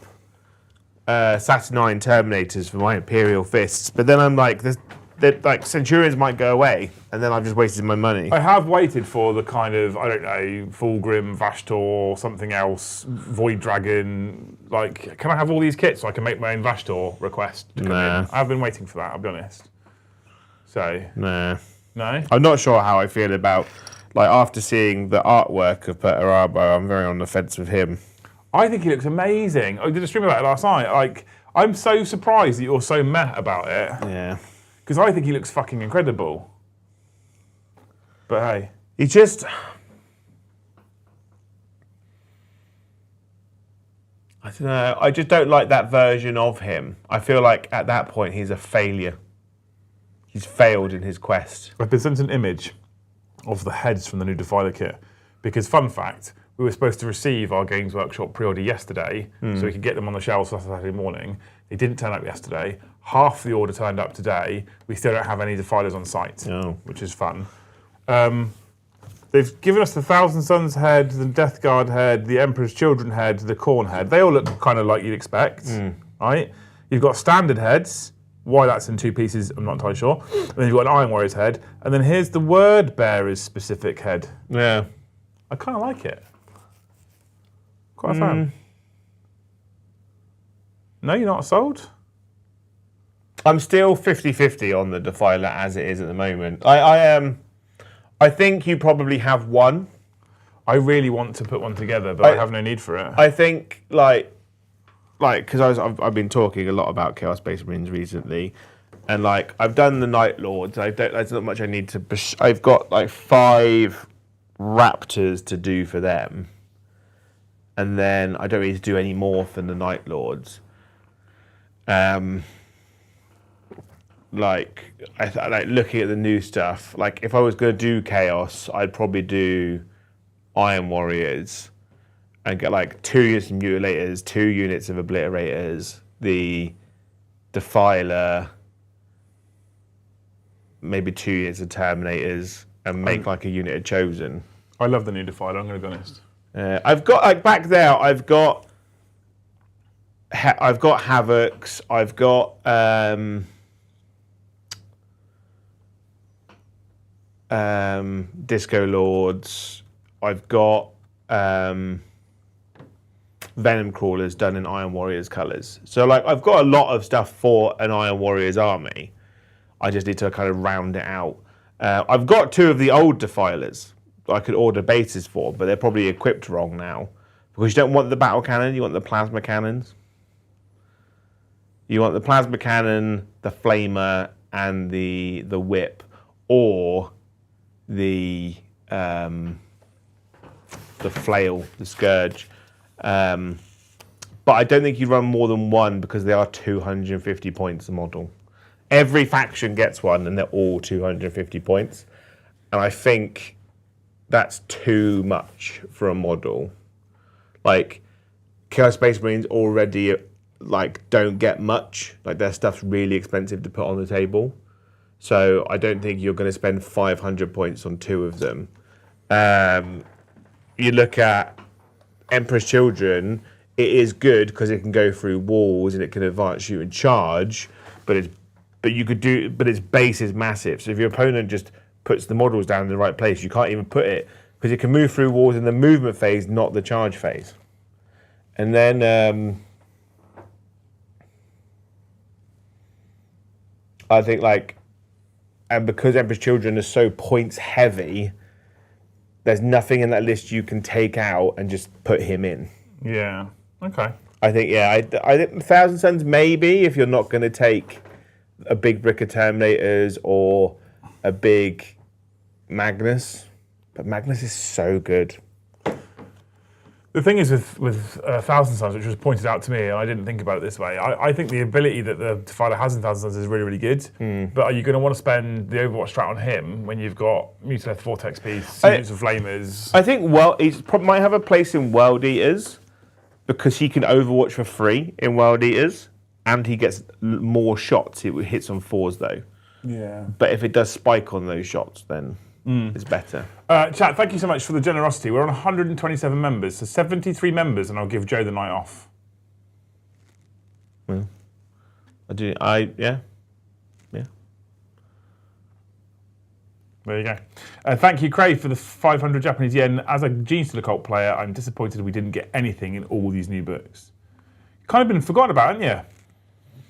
Saturnine Terminators for my Imperial Fists, but then I'm like, Centurions might go away, and then I've just wasted my money. I have waited for the kind of, I don't know, Fulgrim, Vashtor, something else, Void Dragon. Like, can I have all these kits so I can make my own Vashtor request to come in? I've been waiting for that, I'll be honest. So, Nah. no? I'm not sure how I feel about, after seeing the artwork of Peter Arbo, I'm very on the fence with him. I think he looks amazing. I did a stream about it last night. Like, I'm so surprised that you're so meh about it. Yeah. Because I think he looks fucking incredible. But hey. He just... I don't know. I just don't like that version of him. I feel like at that point he's a failure. He's failed in his quest. I've been sent an image of the heads from the new Defiler kit. Because, fun fact, we were supposed to receive our Games Workshop pre-order yesterday so we could get them on the shelves for Saturday morning. They didn't turn up yesterday. Half the order turned up today. We still don't have any Defilers on site, which is fun. They've given us the Thousand Sons head, the Death Guard head, the Emperor's Children head, the Khorne head. They all look kind of like you'd expect, right? You've got standard heads. Why that's in 2 pieces, I'm not entirely sure. And then you've got an Iron Warrior's head. And then here's the Word Bearer's specific head. Yeah. I kind of like it. Quite a fan. No, you're not sold? I'm still 50-50 on the Defiler as it is at the moment. I think you probably have one. I really want to put one together, but I have no need for it. I think, because I've been talking a lot about Chaos Space Marines recently, and I've done the Night Lords. There's not much I need to. I've got 5 Raptors to do for them, and then I don't need to do any more for the Night Lords. Looking at the new stuff, if I was going to do Chaos, I'd probably do Iron Warriors and get 2 units of Mutilators, 2 units of Obliterators, the Defiler, maybe 2 years of Terminators, and make like a unit of Chosen. I love the new Defiler, I'm going to be honest. I've got like back there. I've got Havocs. I've got Disco Lords. I've got Venom Crawlers done in Iron Warriors colours. So like I've got a lot of stuff for an Iron Warriors army. I just need to kind of round it out. I've got 2 of the old Defilers I could order bases for, but they're probably equipped wrong now. Because you don't want the battle cannon, you want the plasma cannons. You want the plasma cannon, the flamer, and the whip, or the flail, the scourge. But I don't think you run more than one because they are 250 points a model. Every faction gets one, and they're all 250 points. And I think that's too much for a model. Like, Chaos Space Marines already like don't get much. Like, their stuff's really expensive to put on the table. So I don't think you're going to spend 500 points on 2 of them. You look at Emperor's Children, it is good because it can go through walls and it can advance you and charge, but its base is massive. So if your opponent just puts the models down in the right place, you can't even put it because it can move through walls in the movement phase, not the charge phase. And then I think like, and because Emperor's Children is so points heavy, there's nothing in that list you can take out and just put him in. Yeah. Okay. I think I think Thousand Suns maybe if you're not going to take a big brick of Terminators or a big Magnus, but Magnus is so good. The thing is with Thousand Suns, which was pointed out to me, and I didn't think about it this way, I think the ability that the Defiler has in Thousand Suns is really, really good. But are you going to want to spend the Overwatch strat on him when you've got Mutalith Vortex Piece, units of Flamers? I think he probably might have a place in World Eaters because he can Overwatch for free in World Eaters, and he gets more shots. It hits on 4s though. Yeah. But if it does spike on those shots, then it's better. Chat, thank you so much for the generosity. We're on 127 members, so 73 members, and I'll give Joe the night off. Yeah. Yeah. There you go. Thank you, Craig, for the 500 Japanese yen. As a Gene Stealer Cult player, I'm disappointed we didn't get anything in all these new books. Kind of been forgotten about, haven't you?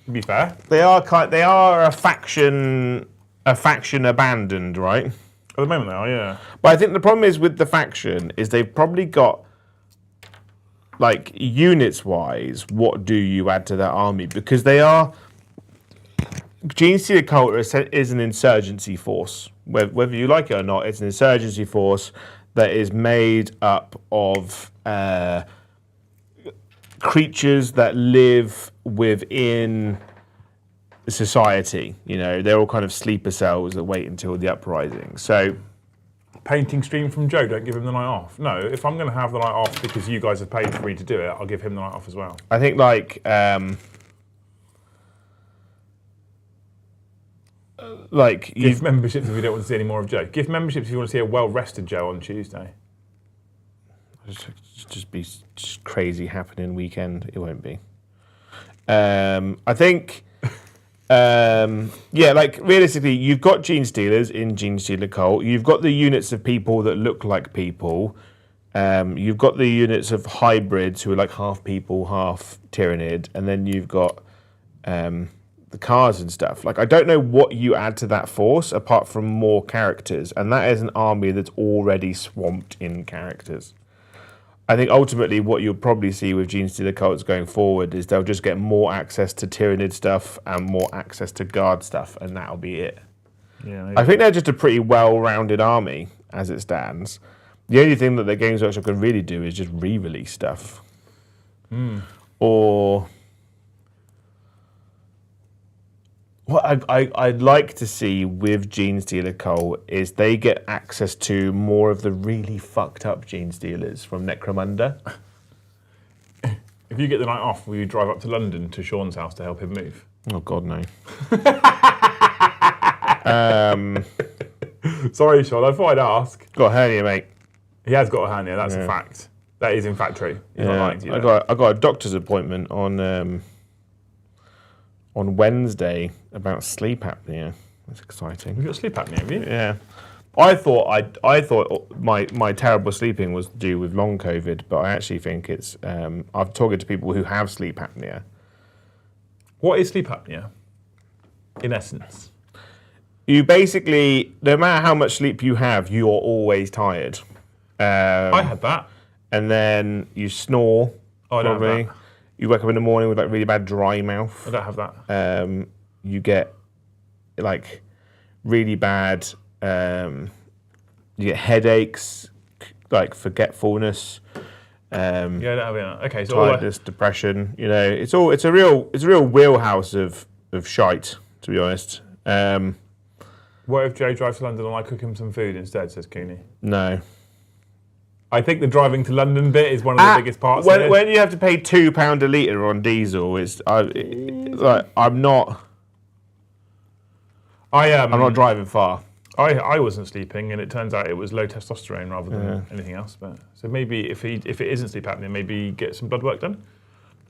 To be fair. They are a faction abandoned, right? At the moment they are, yeah. But I think the problem is with the faction is they've probably got, like, units-wise, what do you add to that army? Because they are... Gene Stealer Cult is an insurgency force. Whether you like it or not, it's an insurgency force that is made up of creatures that live within society. You know, they're all kind of sleeper cells that wait until the uprising. So, painting stream from Joe, don't give him the night off. No, if I'm going to have the night off because you guys have paid for me to do it, I'll give him the night off as well. I think like give memberships if you don't want to see any more of Joe. Give memberships if you want to see a well-rested Joe on Tuesday. Just be crazy happening weekend. It won't be. I think. Like realistically, you've got Gene Stealers in Gene Stealer Cult. You've got the units of people that look like people. You've got the units of hybrids who are like half people, half Tyranid, and then you've got the cars and stuff. Like, I don't know what you add to that force apart from more characters, and that is an army that's already swamped in characters. I think ultimately what you'll probably see with Gene Stealer Cults going forward is they'll just get more access to Tyranid stuff and more access to Guard stuff, and that'll be it. Yeah, I think they're just a pretty well-rounded army as it stands. The only thing that the Games Workshop can really do is just re-release stuff. Or... what I'd like to see with Gene Stealer Cult is they get access to more of the really fucked up Gene Stealers from Necromunda. If you get the night off, will you drive up to London to Sean's house to help him move? Oh God, no. Sorry, Sean. I thought I'd ask. Got a hernia, mate. He has got a hernia. That's a fact. That is in fact true. He's not lying to you. I got a doctor's appointment on Wednesday about sleep apnea. That's exciting. You've got sleep apnea, have you? Yeah. I thought my terrible sleeping was due with long COVID, but I actually think it's. I've talked to people who have sleep apnea. What is sleep apnea? In essence, you basically, no matter how much sleep you have, you're always tired. I had that. And then you snore. Oh, I don't have that. You wake up in the morning with like really bad dry mouth. I don't have that. You get like really bad. You get headaches, like forgetfulness. Yeah, I don't have that. Okay, so tiredness, depression. You know, it's a real wheelhouse of shite, to be honest. What if Joe drives to London and I cook him some food instead? Says Cooney. No. I think the driving to London bit is one of the biggest parts. When you have to pay £2 a litre on diesel, I'm not driving far. I wasn't sleeping, and it turns out it was low testosterone rather than anything else. But so maybe if it isn't sleep apnea, maybe get some blood work done.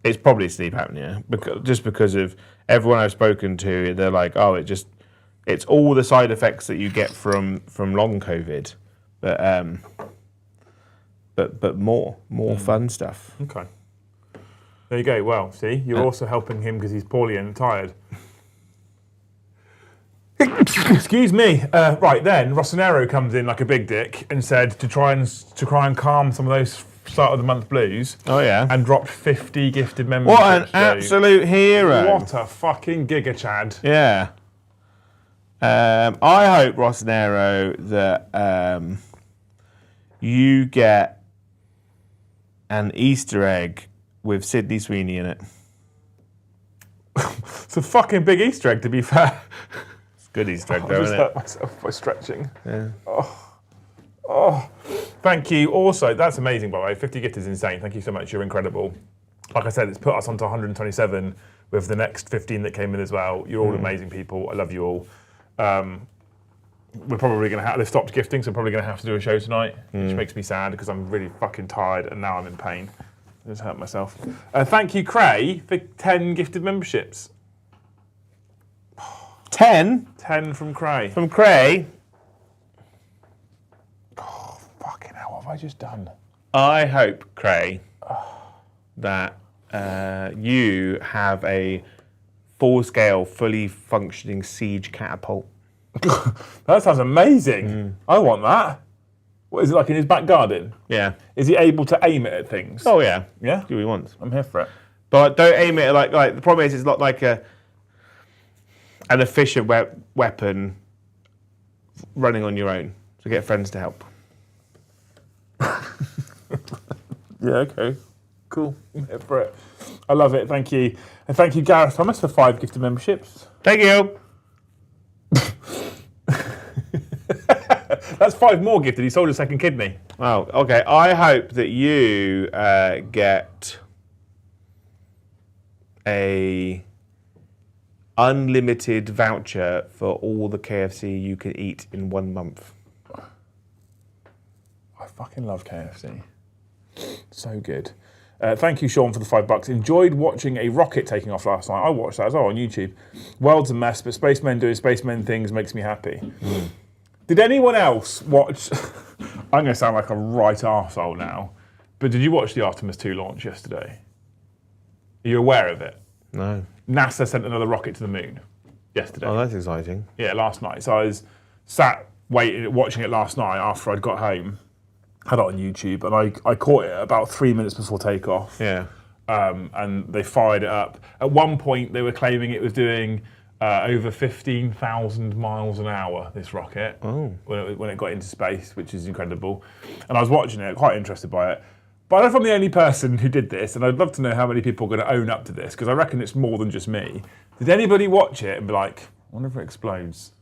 It's probably sleep apnea, because of everyone I've spoken to. They're like, oh, it's all the side effects that you get from long COVID, but more fun stuff. Okay. There you go. Well, see, you're also helping him because he's poorly and tired. Excuse me. Right then, Rossonero comes in like a big dick and said to try and calm some of those start of the month blues. Oh yeah. And dropped 50 gifted memberships. What an absolute hero! What a fucking giga chad. Yeah. I hope Rossonero that you get an Easter egg with Sydney Sweeney in it. It's a fucking big Easter egg, to be fair. Good Easter egg, I though, just isn't hurt it? myself by stretching. Yeah. Oh, thank you. Also, that's amazing, by the way. 50 gift is insane. Thank you so much. You're incredible. Like I said, it's put us onto 127 with the next 15 that came in as well. You're all amazing people. I love you all. We're probably going to have... They've stopped gifting, so we're probably going to have to do a show tonight, which makes me sad because I'm really fucking tired and now I'm in pain. I just hurt myself. Thank you, Cray, for 10 gifted memberships. 10? 10 from Cray. From Cray? Oh, fucking hell, what have I just done? I hope, Cray, that you have a full-scale, fully functioning siege catapult. That sounds amazing. I want that. What is it like in his back garden? Yeah. Is he able to aim it at things? Oh, yeah. Yeah? Do what he wants. I'm here for it. But don't aim it like the problem is it's not like an efficient weapon running on your own. So get friends to help. Yeah, okay. Cool. I'm here for it. I love it. Thank you. And thank you, Gareth Thomas, for 5 gifted memberships. Thank you. That's 5 more gifted. He sold a second kidney. Oh, okay. I hope that you get a unlimited voucher for all the KFC you can eat in 1 month. I fucking love KFC. So good. Thank you, Sean, for the $5. Enjoyed watching a rocket taking off last night. I watched that as well on YouTube. World's a mess, but spacemen doing spacemen things makes me happy. Did anyone else watch... I'm going to sound like a right arsehole now, but did you watch the Artemis 2 launch yesterday? Are you aware of it? No. NASA sent another rocket to the moon yesterday. Oh, that's exciting. Yeah, last night. So I was sat watching it last night after I'd got home. Had it on YouTube, and I caught it about 3 minutes before takeoff. Yeah. And they fired it up. At one point, they were claiming it was doing over 15,000 miles an hour, this rocket, when it got into space, which is incredible. And I was watching it, quite interested by it. But I don't know if I'm the only person who did this, and I'd love to know how many people are going to own up to this, because I reckon it's more than just me. Did anybody watch it and be like, I wonder if it explodes?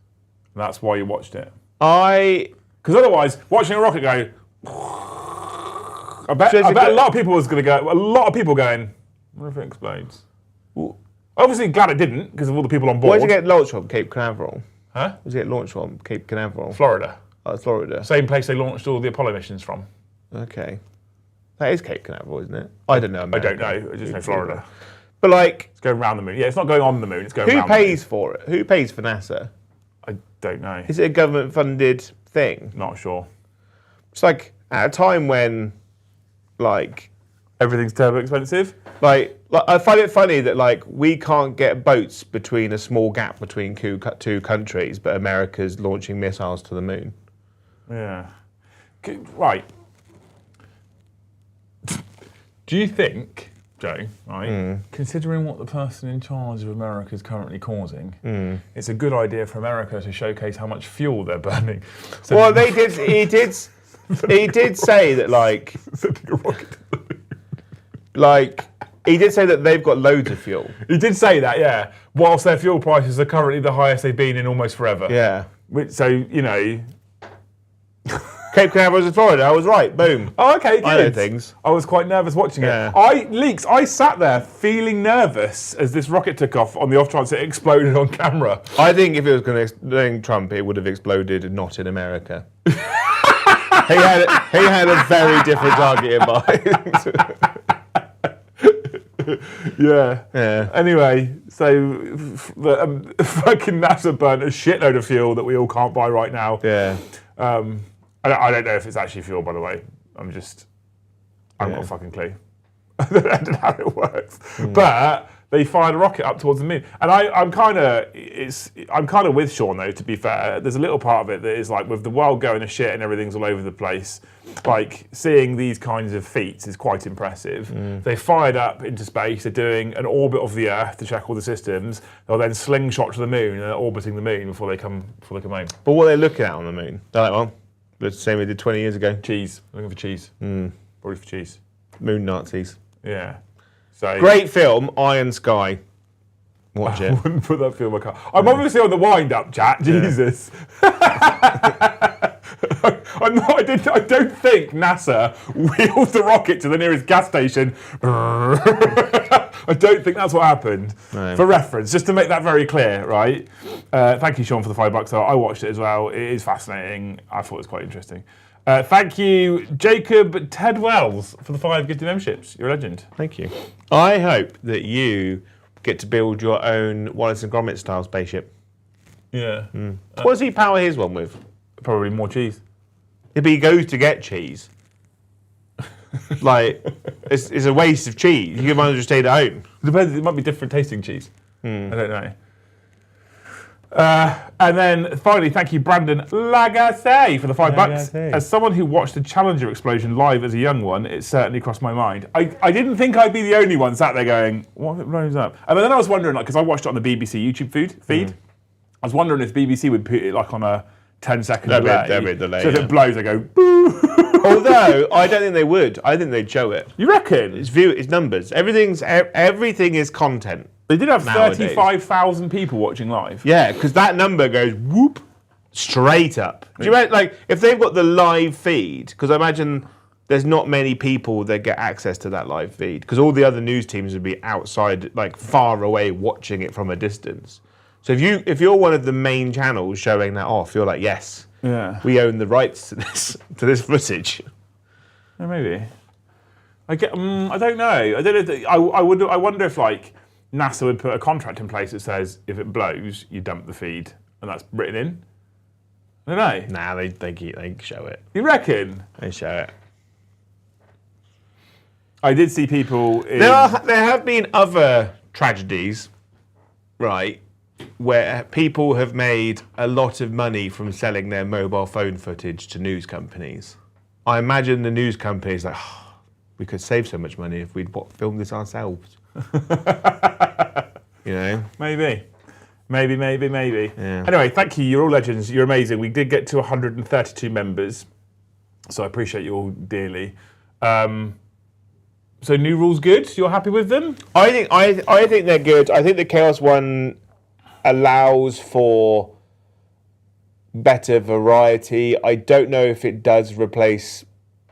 And that's why you watched it. Because otherwise, watching a rocket go... I bet a lot of people was going to go. A lot of people going. I wonder if it explodes. Well, obviously, glad it didn't because of all the people on board. Where did it get launched from? Cape Canaveral? Huh? Was it get launched from? Cape Canaveral? Florida. Oh, it's Florida. Same place they launched all the Apollo missions from. Okay. That is Cape Canaveral, isn't it? I don't know. America. I don't know. I just know Florida. But like, It's going around the moon. Yeah, it's not going on the moon. It's going who around the moon. pays for it? Who pays for NASA? I don't know. Is it a government-funded thing? Not sure. It's like at a time when, like, Everything's turbo expensive. like I find it funny that like we can't get boats between a small gap between two countries, but America's launching missiles to the moon. Yeah. Right. Do you think, Joe, right, considering what the person in charge of America is currently causing, it's a good idea for America to showcase how much fuel they're burning? So Well, he did say that like sending a rocket to the moon. like he did say that they've got loads of fuel. He did say that, yeah. Whilst their fuel prices are currently the highest they've been in almost forever. Yeah. So, you know. Cape Canaveral in Florida. I was right. Boom. Oh, okay, good. I know things. I was quite nervous watching Yeah. it. I sat there feeling nervous as this rocket took off on the off chance it exploded on camera. I think if it was going to during Trump, it would have exploded not in America. he had a very different target in mind. Yeah. Yeah. Anyway, so fucking NASA burnt a shitload of fuel that we all can't buy right now. Yeah. I don't know if it's actually fuel, by the way. I've got a fucking clue. I don't know how it works. But they fired a rocket up towards the moon. And I'm kind of with Sean, though, to be fair. There's a little part of it that is like, with the world going to shit and everything's all over the place, like, seeing these kinds of feats is quite impressive. They fired up into space. They're doing an orbit of the Earth to check all the systems. They'll then slingshot to the moon and they're orbiting the moon before they come home. But what are they looking at on the moon? They're like, well, it's the same we did 20 years ago. Cheese. Looking for cheese. Probably for cheese. Moon Nazis. Yeah. So Great film, Iron Sky. Watch I it. wouldn't put that film in my car. I'm obviously on the wind-up, chat. Jesus. I don't think NASA wheeled the rocket to the nearest gas station. I don't think that's what happened. No. For reference, just to make that very clear, right? Thank you, Sean, for the $5. Though. I watched it as well. It is fascinating. I thought it was quite interesting. Thank you, Jacob Ted Wells, for the 5 gifted memberships. You're a legend. Thank you. I hope that you get to build your own Wallace and Gromit style spaceship. Yeah. What does he power his one with? Probably more cheese. If he goes to get cheese, like, it's a waste of cheese. You might as well just stay at home. Depends. It might be different tasting cheese. I don't know. And then finally, thank you, Brandon Lagasse, for the $5. Lagasse. As someone who watched the Challenger explosion live as a young one, it certainly crossed my mind. I didn't think I'd be the only one sat there going, what if it blows up? And then I was wondering, like, because I watched it on the BBC YouTube feed, I was wondering if BBC would put it like on a 10-second delay. There'd be a delay, so if yeah. it blows, I go, boo. Although, I don't think they would. I think they'd show it. You reckon? It's numbers. Everything is content. They did have nowadays. 35,000 people watching live. Yeah, because that number goes whoop straight up. Do you imagine, like, if they've got the live feed? Because I imagine there's not many people that get access to that live feed because all the other news teams would be outside, like far away, watching it from a distance. So if you're one of the main channels showing that off, you're like, yes, we own the rights to this footage. Yeah, maybe. I don't know. I don't know. I wonder if like NASA would put a contract in place that says if it blows, you dump the feed, and that's written in. I don't know. Nah, they show it. You reckon? They show it. I did see people. There have been other tragedies, right, where people have made a lot of money from selling their mobile phone footage to news companies. I imagine the news companies like, oh, we could save so much money if we'd filmed this ourselves. You know? Maybe. Yeah. Anyway, thank you. You're all legends. You're amazing. We did get to 132 members, so I appreciate you all dearly. So new rules good? You're happy with them? I think they're good. I think the Chaos one allows for better variety. I don't know if it does replace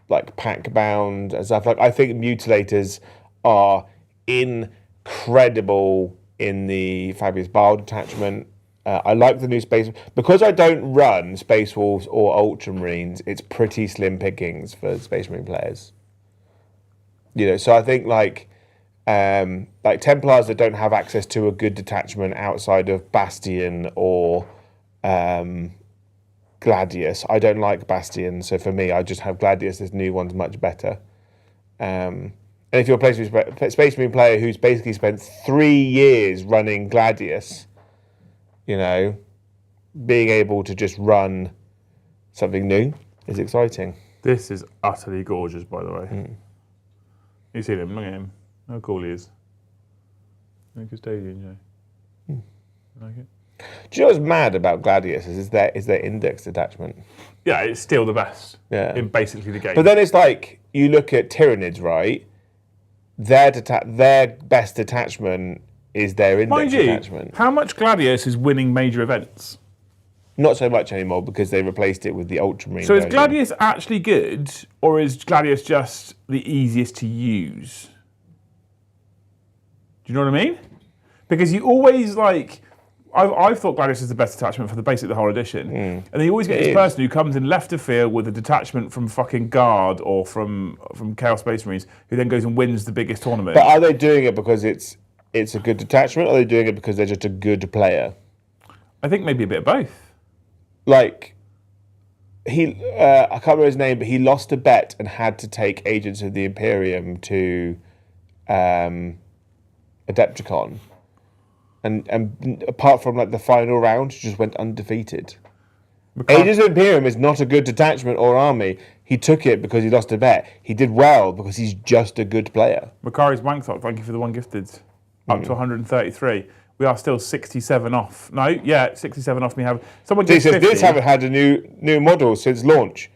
like pack bound and stuff. Like I think mutilators are incredible in the Fabulous Bile detachment. I like the new Space... Because I don't run Space Wolves or Ultramarines, it's pretty slim pickings for Space Marine players. You know, so I think like Templars that don't have access to a good detachment outside of Bastion or Gladius. I don't like Bastion, so for me, I just have Gladius. This new one's much better. And if you're a Space Marine player who's basically spent 3 years running Gladius, you know, being able to just run something new is exciting. This is utterly gorgeous, by the way. You see him? Look at him. How cool he is. Like custodian, Joe. You like it? Do you know what's mad about Gladius is their index detachment? Yeah, it's still the best Yeah. in basically the game. But then it's like, you look at Tyranids, right? Their best detachment is their index detachment. How much Gladius is winning major events? Not so much anymore because they replaced it with the Ultramarine So is version. Gladius actually good, or is Gladius just the easiest to use? Do you know what I mean? Because you always like... I've thought Gladius is the best detachment for the whole edition. And then you always get this person who comes in left of field with a detachment from fucking Guard or from Chaos Space Marines, who then goes and wins the biggest tournament. But are they doing it because it's a good detachment, or are they doing it because they're just a good player? I think maybe a bit of both. Like, I can't remember his name, but he lost a bet and had to take Agents of the Imperium to Adepticon. And apart from like the final round, just went undefeated. Agents of Imperium is not a good detachment or army. He took it because he lost a bet. He did well because he's just a good player. Makari's Wanksock, thank you for the one gifted. Up to 133. We are still 67 off. No, yeah, 67 off. Someone He gives says 50. this haven't had a new model since launch.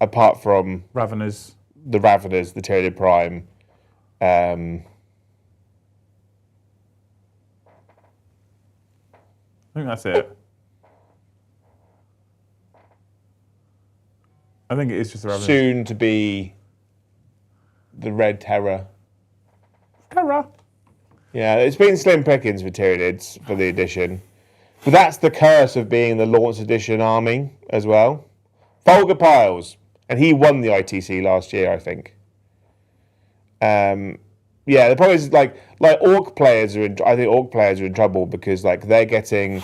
Apart from Raveners. the Raveners, the Tyranid Prime. I think that's it. I think it is just the Raveners. Soon to be the Red Terror. Terror. Yeah, it's been slim pickings for Tyranids for the edition. But that's the curse of being the launch edition army as well. Volga Piles. And he won the ITC last year, I think. Yeah, the problem is like Orc players are I think Orc players are in trouble because like they're getting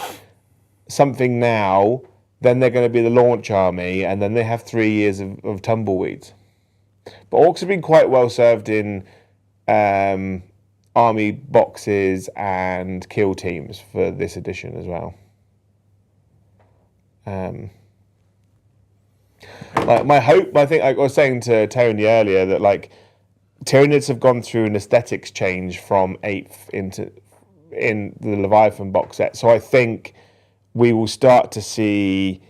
something now, then they're going to be the launch army, and then they have 3 years of tumbleweeds. But Orcs have been quite well served in army boxes and kill teams for this edition as well. Like my hope, I think I was saying to Tony earlier that like Tyranids have gone through an aesthetics change from 8th in the Leviathan box set. So I think we will start to see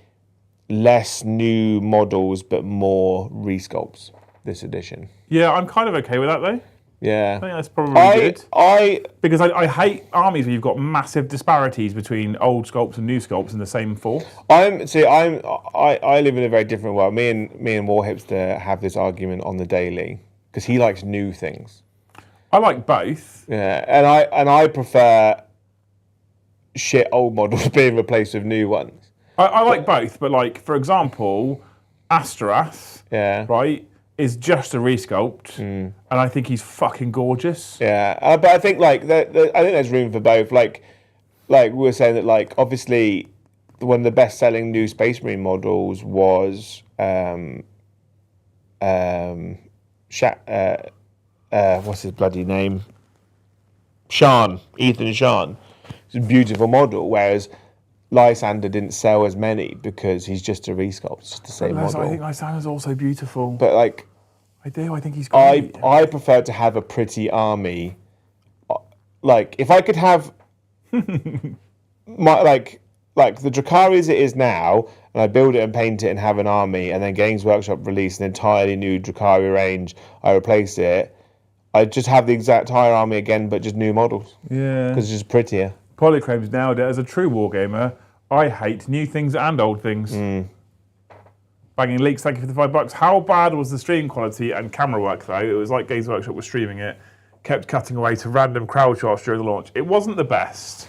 less new models but more resculpts this edition. Yeah, I'm kind of okay with that though. Yeah. I think that's probably good. Because I hate armies where you've got massive disparities between old sculpts and new sculpts in the same force. I live in a very different world. Me and Warhipster have this argument on the daily because he likes new things. I like both. Yeah, and I prefer shit old models being replaced with new ones. I like both, but like for example, Astorath, right, is just a resculpt, and I think he's fucking gorgeous. Yeah, but I think like I think there's room for both. Like we were saying that like obviously one of the best-selling new Space Marine models was what's his bloody name? Ethan Shan. It's a beautiful model, whereas Lysander didn't sell as many because he's just a resculpt. It's just the same model. I think Lysander's also beautiful. But like, I think he's great. I prefer to have a pretty army. Like, if I could have my like the Drakari as it is now, and I build it and paint it and have an army, and then Games Workshop release an entirely new Drakari range, I replace it. I just have the exact entire army again, but just new models. Yeah. Because it's just prettier. Polychrome's nailed it. As a true wargamer, I hate new things and old things. Banging Leaks, thank you for the $5. How bad was the stream quality and camera work though? It was like Games Workshop was streaming it. kept cutting away to random crowd shots during the launch. It wasn't the best.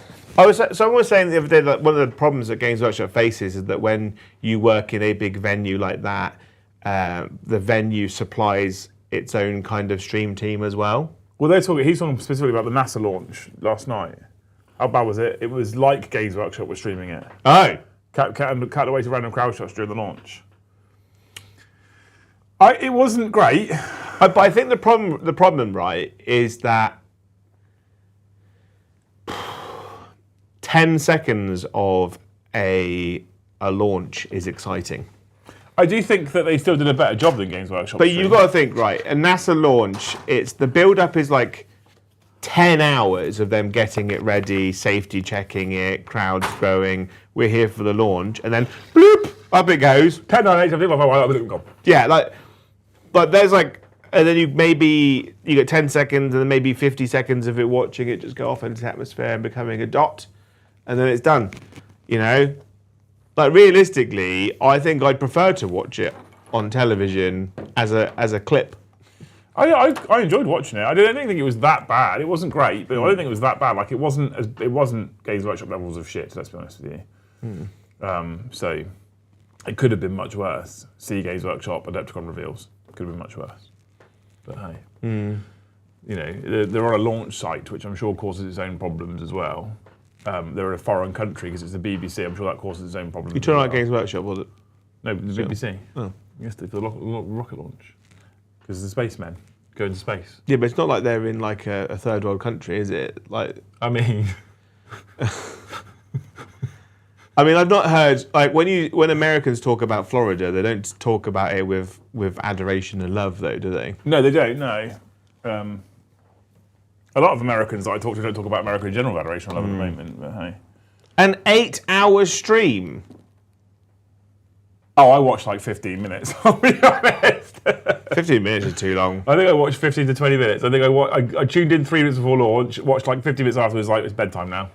Someone was saying the other day that one of the problems that Games Workshop faces is that when you work in a big venue like that, the venue supplies its own kind of stream team as well. Well, he's talking specifically about the NASA launch last night. How bad was it? It was like Games Workshop was streaming it. Oh. Cut away to random crowd shots during the launch. It wasn't great. But I think the problem, right, is that 10 seconds of a launch is exciting. I do think that they still did a better job than Games Workshop. But you've got to think, right, a NASA launch, the build-up is like 10 hours of them getting it ready, safety checking it, crowds going, we're here for the launch, and then bloop, up it goes. 10, 9, 8, 7, 5, 4, Yeah, but there's and then you get 10 seconds and then maybe 50 seconds of it watching it just go off into the atmosphere and becoming a dot, and then it's done, you know? Like, realistically, I think I'd prefer to watch it on television as a clip. I enjoyed watching it. I didn't think it was that bad. It wasn't great, but I don't think it was that bad. Like, it wasn't Games Workshop levels of shit, let's be honest with you. So it could have been much worse. See Games Workshop, Adepticon reveals. Could have been much worse. But hey, you know, they're on a launch site, which I'm sure causes its own problems as well. They're in a foreign country because it's the BBC. I'm sure that causes its own problems. You turn on Games Workshop, was it? No, the BBC. Oh. Yes, for the rocket launch. Because the spacemen go into space. Yeah, but it's not like they're in like a third world country, is it? Like, I mean, I've not heard like when Americans talk about Florida, they don't talk about it with adoration and love, though, do they? No, they don't. No. A lot of Americans that I talk to don't talk about America in general with adoration and love at the moment. But hey, An 8-hour stream. oh, I watched like 15 minutes. I'll be honest. 15 minutes is too long. I think I watched 15 to 20 minutes. I think I tuned in 3 minutes before launch, watched like 50 minutes afterwards. Like, it's bedtime now.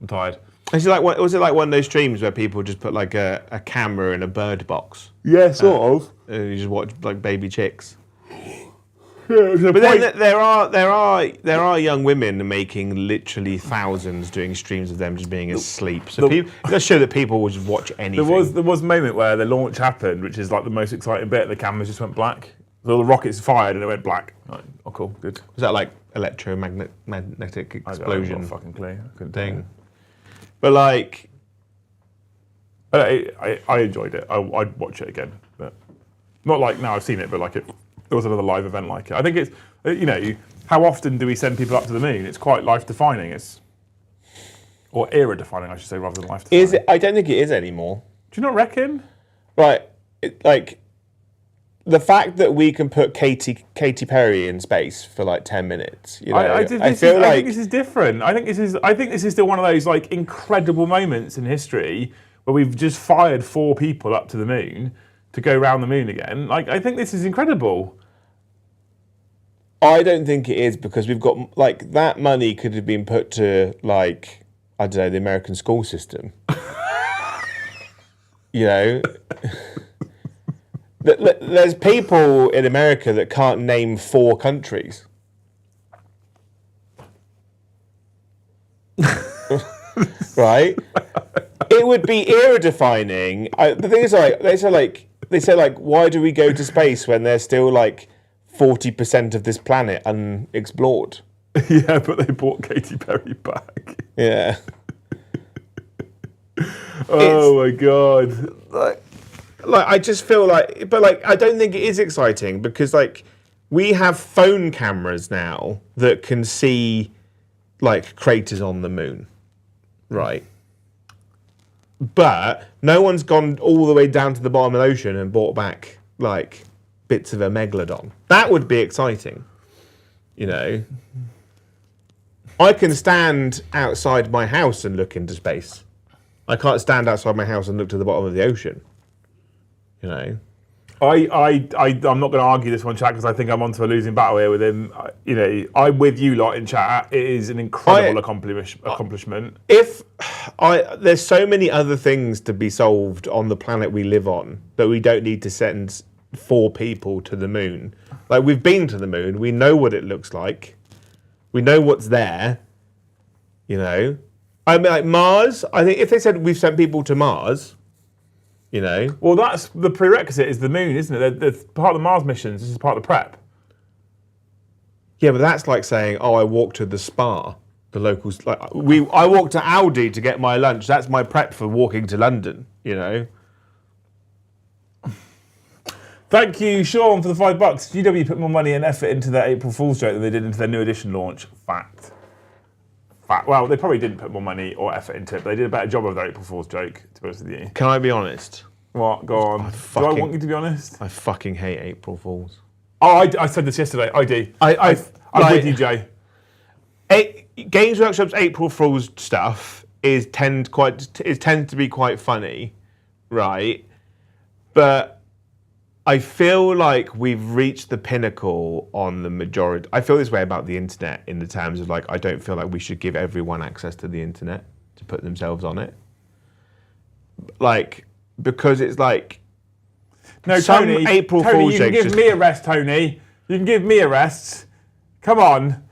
I'm tired. Was it like one of those streams where people just put like a camera in a bird box? Yeah, sort of. And you just watch like baby chicks. Yeah, But then there are young women making literally thousands doing streams of them just being asleep. So it does show that people will just watch anything. There was a moment where the launch happened, which is like the most exciting bit. The cameras just went black. So the rockets fired and it went black. Like, oh, cool, good. Was that like electromagnetic explosion? I have no fucking clue. I couldn't thing. But like, I enjoyed it. I'd watch it again, but not like now I've seen it, but like it was another live event like it. I think it's, you know, how often do we send people up to the moon? It's quite life-defining. Or era-defining, I should say, rather than life-defining. is it? I don't think it is anymore. Do you not reckon? Right, like the fact that we can put Katy Perry in space for like 10 minutes. You know, I think this is different. I think this is still one of those like incredible moments in history where we've just fired 4 people up to the moon to go round the moon again. Like, I think this is incredible. I don't think it is, because we've got like that money could have been put to like, I don't know, the American school system. You know, there's people in America that can't name 4 countries. Right? It would be era-defining. The thing is, like, they say like, why do we go to space when there's still like 40% of this planet unexplored? Yeah, but they brought Katy Perry back. Yeah. Oh my god. Like I just feel like, but like I don't think it is exciting, because like we have phone cameras now that can see like craters on the moon, right? But no one's gone all the way down to the bottom of the ocean and brought back like bits of a megalodon. That would be exciting, you know. I can stand outside my house and look into space. I can't stand outside my house and look to the bottom of the ocean. You know, I'm not going to argue this one, chat, because I think I'm onto a losing battle here with him. You know, I'm with you lot in chat. It is an incredible accomplishment. There's so many other things to be solved on the planet we live on that we don't need to send 4 people to the moon. Like, we've been to the moon, we know what it looks like. We know what's there. You know, I mean, like Mars. I think if they said we've sent people to Mars, you know, Well, that's the prerequisite is the moon, isn't it? The part of the Mars missions. This is part of the prep. yeah, but that's like saying, oh, I walked to the spa. The locals, like I walked to Aldi to get my lunch. That's my prep for walking to London. You know. Thank you, Sean, for the $5. GW put more money and effort into their April Fool's joke than they did into their new edition launch. Fact. Well, they probably didn't put more money or effort into it, but they did a better job of their April Fool's joke, to be honest with you. Can I be honest? What? Go on. Do I want you to be honest? I fucking hate April Fools. Oh, I said this yesterday. I do. I'm with you, Jay. Games Workshop's April Fool's stuff tends to be quite funny, right? But I feel like we've reached the pinnacle on the majority. I feel this way about the internet in the terms of like I don't feel like we should give everyone access to the internet to put themselves on it. Like because it's like no, some Tony. April Tony, Fool's you can jokes give me a rest, Tony. You can give me a rest. Come on.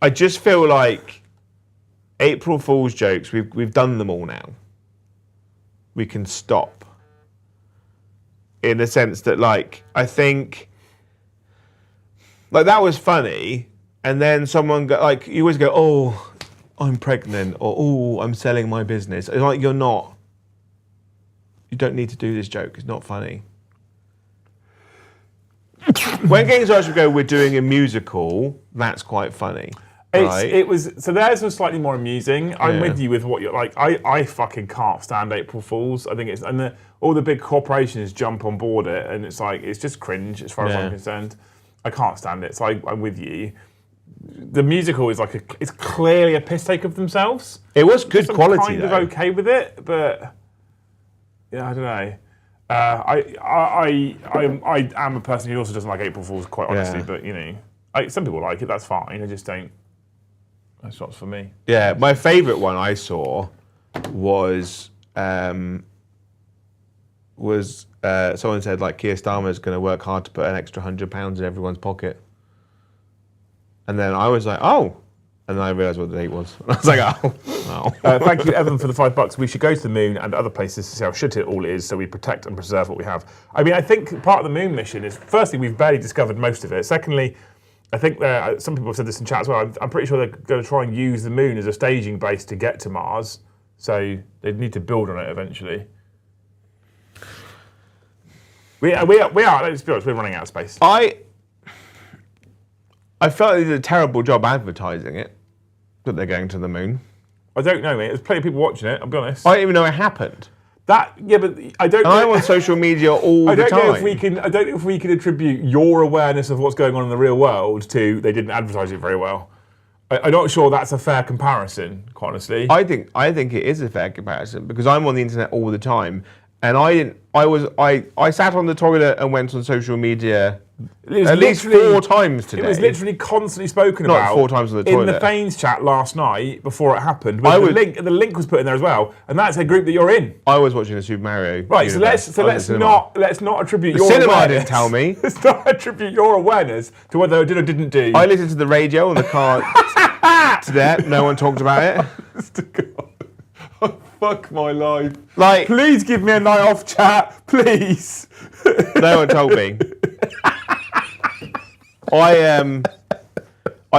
I just feel like April Fool's jokes. We've done them all now. We can stop. In a sense that, like, I think, like, that was funny, and then someone like, you always go, oh, I'm pregnant, or oh, I'm selling my business. It's like, you're not. You don't need to do this joke. It's not funny. When Games Workshop go, we're doing a musical, that's quite funny. Right? So theirs was slightly more amusing. I'm with you with what you're like. I fucking can't stand April Fools. I think it's all the big corporations jump on board it, and it's like it's just cringe as far as I'm concerned. I can't stand it. So I'm with you. The musical is like it's clearly a piss take of themselves. It was good quality. I'm kind of okay with it, but yeah, I don't know. I am a person who also doesn't like April Fools, quite honestly. Yeah. But you know, some people like it. That's fine. I just don't. That's not for me. Yeah, my favourite one I saw was someone said like Keir Starmer's going to work hard to put an extra £100 in everyone's pocket, and then I was like, oh, and then I realised what the date was. I was like, oh. Thank you, Evan, for the $5. We should go to the moon and other places to see how shit it all is, so we protect and preserve what we have. I mean, I think part of the moon mission is, firstly, we've barely discovered most of it. Secondly, I think some people have said this in chat as well. I'm pretty sure they're going to try and use the moon as a staging base to get to Mars. So they need to build on it eventually. We are. Let's be honest. We're running out of space. I felt they did a terrible job advertising it, that they're going to the moon. I don't know, mate. There's plenty of people watching it. I'll be honest. I didn't even know it happened. But I don't. I'm on social media all the time. I don't know if we can attribute your awareness of what's going on in the real world to they didn't advertise it very well. I'm not sure that's a fair comparison, quite honestly. I think it is a fair comparison because I'm on the internet all the time, and I sat on the toilet and went on social media at least 4 times today. It was literally constantly spoken Not about. 4 times on the toilet. In the Thanes chat last night before it happened. The link was put in there as well, and that's a group that you're in. I was watching the Super Mario. Right, so let's not attribute your cinema awareness. didn't tell me. Let's not attribute your awareness to whether I did or didn't do. I listened to the radio in the car to that. No one talked about it. Oh, fuck my life. Like, please give me a night off, chat. Please. No one told me. I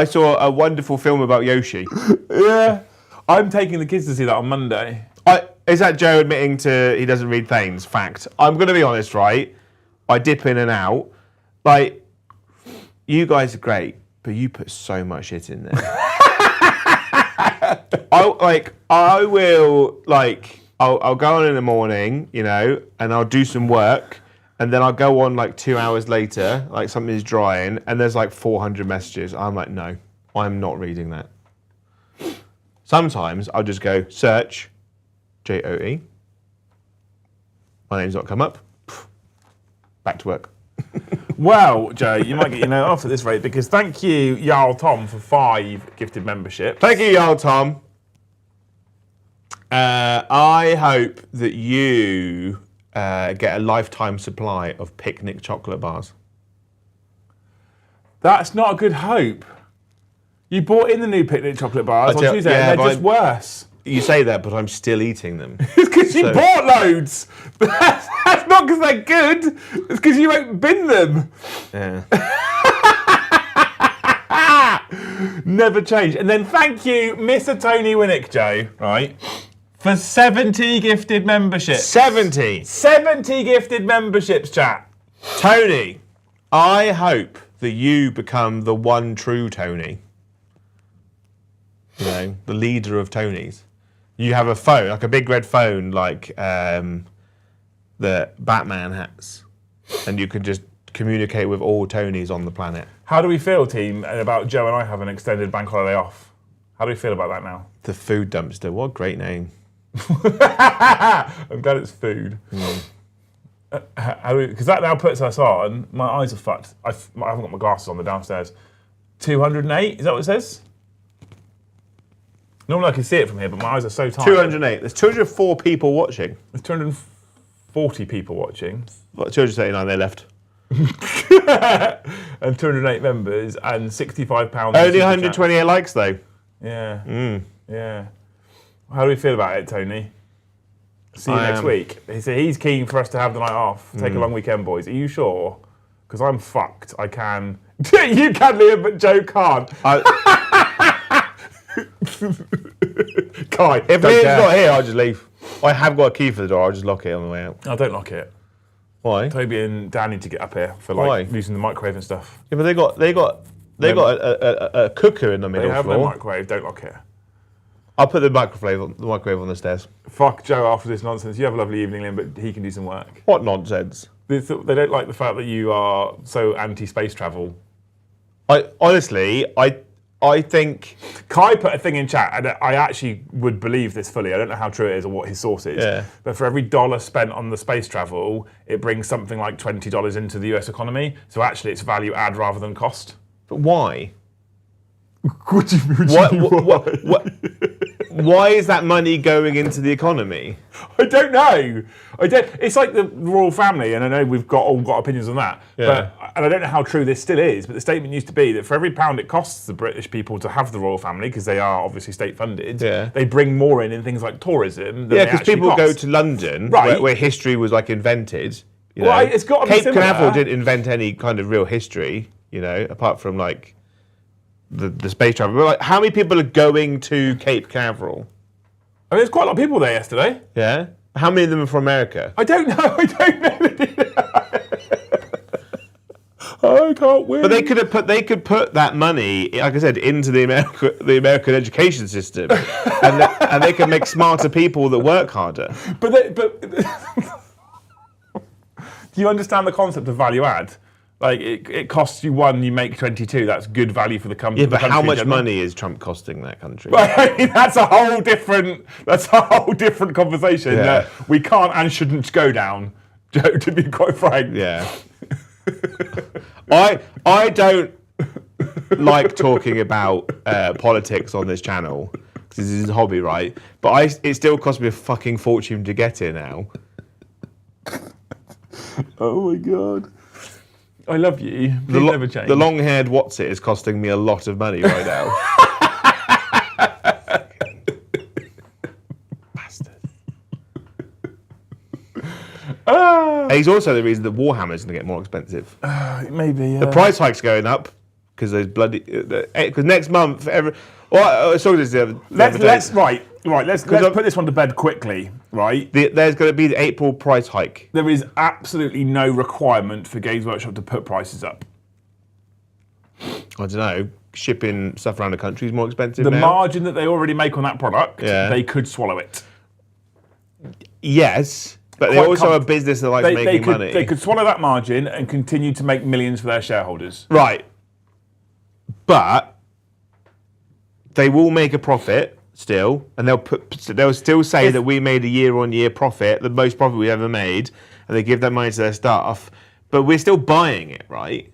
saw a wonderful film about Yoshi. Yeah. I'm taking the kids to see that on Monday. Is that Joe admitting he doesn't read Thanes? Fact. I'm going to be honest, right? I dip in and out. Like, you guys are great, but you put so much shit in there. I'll go on in the morning, you know, and I'll do some work. And then I'll go on like 2 hours later, like something's drying, and there's like 400 messages. I'm like, no, I'm not reading that. Sometimes I'll just go search, JOE. My name's not come up. Back to work. Well, Joe, you might get your note off at this rate because thank you, Jarl Tom, for 5 gifted memberships. Thank you, Jarl Tom. I hope that you get a lifetime supply of picnic chocolate bars. That's not a good hope. You bought in the new picnic chocolate bars on Tuesday, and they're just worse. You say that, but I'm still eating them. It's because you bought loads. That's not because they're good. It's because you won't bin them. Yeah. Never change. And then thank you, Mr. Tony Winnick, Joe, right, for 70 gifted memberships. 70! 70 gifted memberships, chat. Tony, I hope that you become the one true Tony. You know, the leader of Tonys. You have a phone, like a big red phone, like that Batman has, and you can just communicate with all Tonys on the planet. How do we feel, team, about Joe and I having an extended bank holiday off? How do we feel about that now? The food dumpster. What a great name. I'm glad it's food. Because that now puts us on. My eyes are fucked. I haven't got my glasses on. They're downstairs. 208. Is that what it says? Normally I can see it from here, but my eyes are so tired. 208. There's 204 people watching. There's 240 people watching. What, 239 they left. And 208 members and £65. Only 128 likes though. Yeah. Yeah. How do we feel about it, Tony? See you next week. He's keen for us to have the night off. Take a long weekend, boys. Are you sure? Because I'm fucked. I can. You can, Liam, but Joe can't. Kai, if Liam's not here, I'll just leave. I have got a key for the door. I'll just lock it on the way out. No, don't lock it. Why? Toby and Dan need to get up here for using the microwave and stuff. Yeah, but they got a cooker in the middle They have floor. no microwave. Don't lock it. I'll put the microwave on the stairs. Fuck Joe after this nonsense. You have a lovely evening, Liam, but he can do some work. What nonsense? They don't like the fact that you are so anti-space travel. I think Kai put a thing in chat, and I actually would believe this fully. I don't know how true it is or what his source is. Yeah. But for every dollar spent on the space travel, it brings something like $20 into the US economy. So actually, it's value add rather than cost. But why? What do you mean? Why is that money going into the economy? I don't know. It's like the royal family, and I know we've all got opinions on that. Yeah. And I don't know how true this still is, but the statement used to be that for every pound it costs the British people to have the royal family, because they are obviously state funded, they bring more in things like tourism. Yeah, because people go to London, right, where history was like invented. You know. Well, it's got to be Cape similar. Canaveral didn't invent any kind of real history, you know, apart from like the space travel. But like, how many people are going to Cape Canaveral? I mean, there's quite a lot of people there yesterday. Yeah. How many of them are from America? I don't know. I can't win. But they could put that money, like I said, into the American education system, and they can make smarter people that work harder. But do you understand the concept of value add? Like it costs you 1, you make 22. That's good value for the company. Yeah, but how much money is Trump costing that country? I mean, that's a whole different conversation that we can't and shouldn't go down, Joe. To be quite frank. Yeah. I don't like talking about politics on this channel because this is a hobby, right? But it still costs me a fucking fortune to get here now. Oh my god. I love you. Please never change. The long-haired What's-It is costing me a lot of money right now. Bastard. He's also the reason that Warhammer is going to get more expensive. Maybe, yeah. The price hike's going up because there's bloody... Because next month... I saw this the other day. Let's put this one to bed quickly, right? There's going to be the April price hike. There is absolutely no requirement for Games Workshop to put prices up. I don't know. Shipping stuff around the country is more expensive now. The now. margin that they already make on that product, they could swallow it. Yes, but they're also a business that likes making money. They could swallow that margin and continue to make millions for their shareholders. Right. But they will make a profit still, and they'll still say that we made a year-on-year profit, the most profit we ever made, and they give that money to their staff. But we're still buying it, right?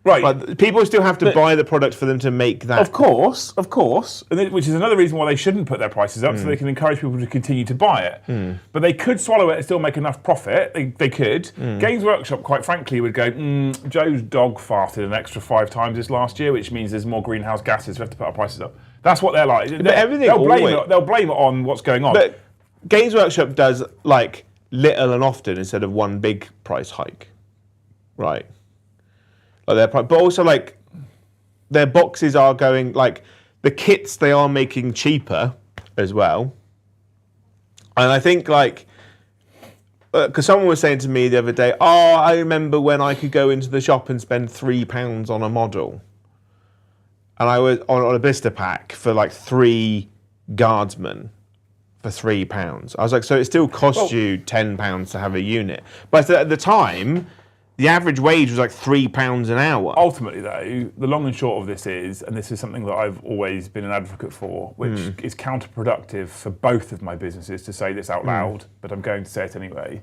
Right. Like, people still have to buy the product for them to make that. Of course, which is another reason why they shouldn't put their prices up, so they can encourage people to continue to buy it. But they could swallow it and still make enough profit. They could. Games Workshop, quite frankly, would go, Joe's dog farted an extra 5 times this last year, which means there's more greenhouse gases. We have to put our prices up. That's what they're like. They'll blame it on what's going on. But Games Workshop does like little and often instead of one big price hike, right? Like but also like their boxes are going, like the kits they are making cheaper as well. And I think like, because someone was saying to me the other day, I remember when I could go into the shop and spend £3 on a model. And I was on a blister pack for like 3 guardsmen for £3. I was like, so it still costs you £10 to have a unit. But at the time, the average wage was like £3 an hour. Ultimately, though, the long and short of this is, and this is something that I've always been an advocate for, which is counterproductive for both of my businesses to say this out loud, but I'm going to say it anyway.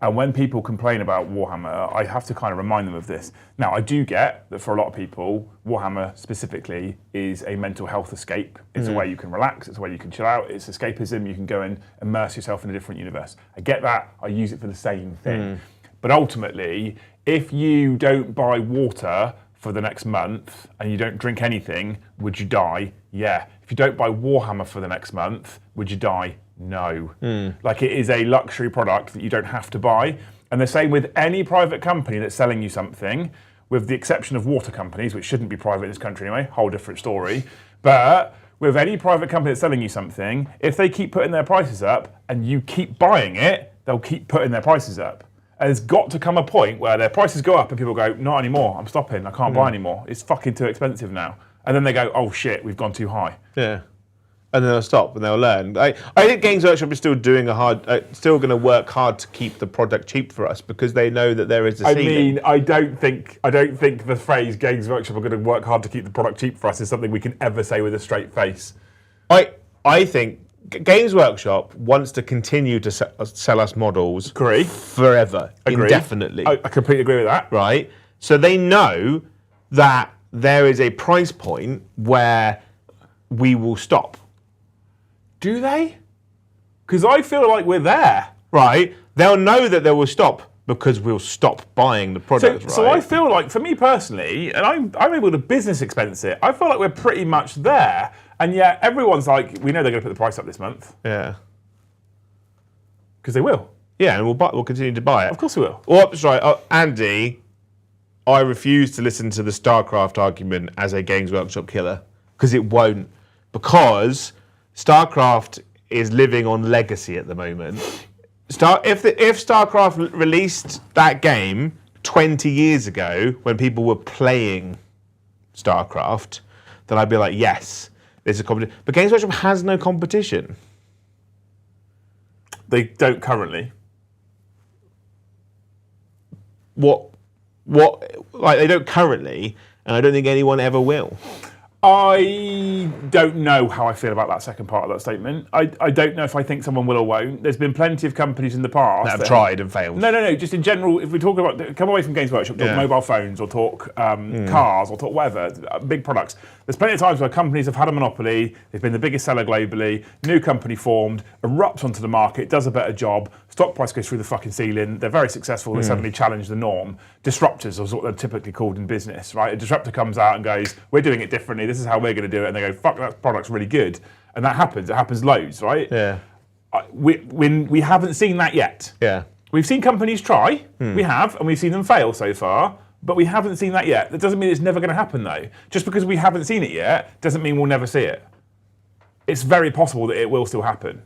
And when people complain about Warhammer, I have to kind of remind them of this. Now, I do get that for a lot of people, Warhammer specifically is a mental health escape. It's a way you can relax, it's a way you can chill out, it's escapism, you can go and immerse yourself in a different universe. I get that, I use it for the same thing. But ultimately, if you don't buy water for the next month and you don't drink anything, would you die? Yeah. If you don't buy Warhammer for the next month, would you die? No. Like, it is a luxury product that you don't have to buy. And the same with any private company that's selling you something, with the exception of water companies, which shouldn't be private in this country anyway, whole different story. But with any private company that's selling you something, if they keep putting their prices up and you keep buying it, they'll keep putting their prices up. And there's got to come a point where their prices go up and people go, not anymore, I'm stopping, I can't buy anymore. It's fucking too expensive now. And then they go, oh shit, we've gone too high. Yeah. And then they'll stop and they'll learn. I think Games Workshop is still doing still going to work hard to keep the product cheap for us because they know that there is a ceiling. I mean, I don't think the phrase Games Workshop are going to work hard to keep the product cheap for us is something we can ever say with a straight face. I think Games Workshop wants to continue to sell us models forever, indefinitely. I completely agree with that. Right? So they know that there is a price point where we will stop. Do they? Because I feel like we're there. Right? They'll know that they will stop because we'll stop buying the product, So I feel like, for me personally, and I'm able to business expense it, I feel like we're pretty much there. And yet everyone's like, we know they're going to put the price up this month. Yeah. Because they will. Yeah, and we'll continue to buy it. Of course we will. Oh, that's right. Andy, I refuse to listen to the StarCraft argument as a Games Workshop killer. Because it won't. Because StarCraft is living on legacy at the moment. If StarCraft released that game 20 years ago when people were playing StarCraft, then I'd be like, yes, there's a competition. But Games Workshop has no competition. They don't currently. Like, they don't currently, and I don't think anyone ever will. I don't know how I feel about that second part of that statement. I don't know if I think someone will or won't. There's been plenty of companies in the past that have tried and failed. No. Just in general, if we talk about, come away from Games Workshop, talk mobile phones or talk cars or talk whatever, big products. There's plenty of times where companies have had a monopoly, they've been the biggest seller globally, new company formed, erupts onto the market, does a better job, stock price goes through the fucking ceiling, they're very successful, they suddenly challenge the norm. Disruptors is what they're typically called in business, right? A disruptor comes out and goes, we're doing it differently, this is how we're going to do it, and they go, fuck, that product's really good. And that happens, it happens loads, right? Yeah. We haven't seen that yet. Yeah. We've seen companies try, we have, and we've seen them fail so far, but we haven't seen that yet. That doesn't mean it's never going to happen, though. Just because we haven't seen it yet doesn't mean we'll never see it. It's very possible that it will still happen.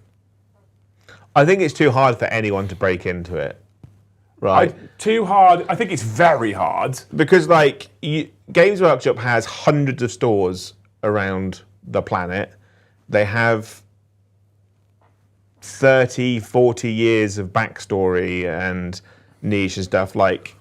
I think it's too hard for anyone to break into it. Right? Too hard. I think it's very hard. Because, like, Games Workshop has hundreds of stores around the planet. They have 30, 40 years of backstory and niche and stuff. Like,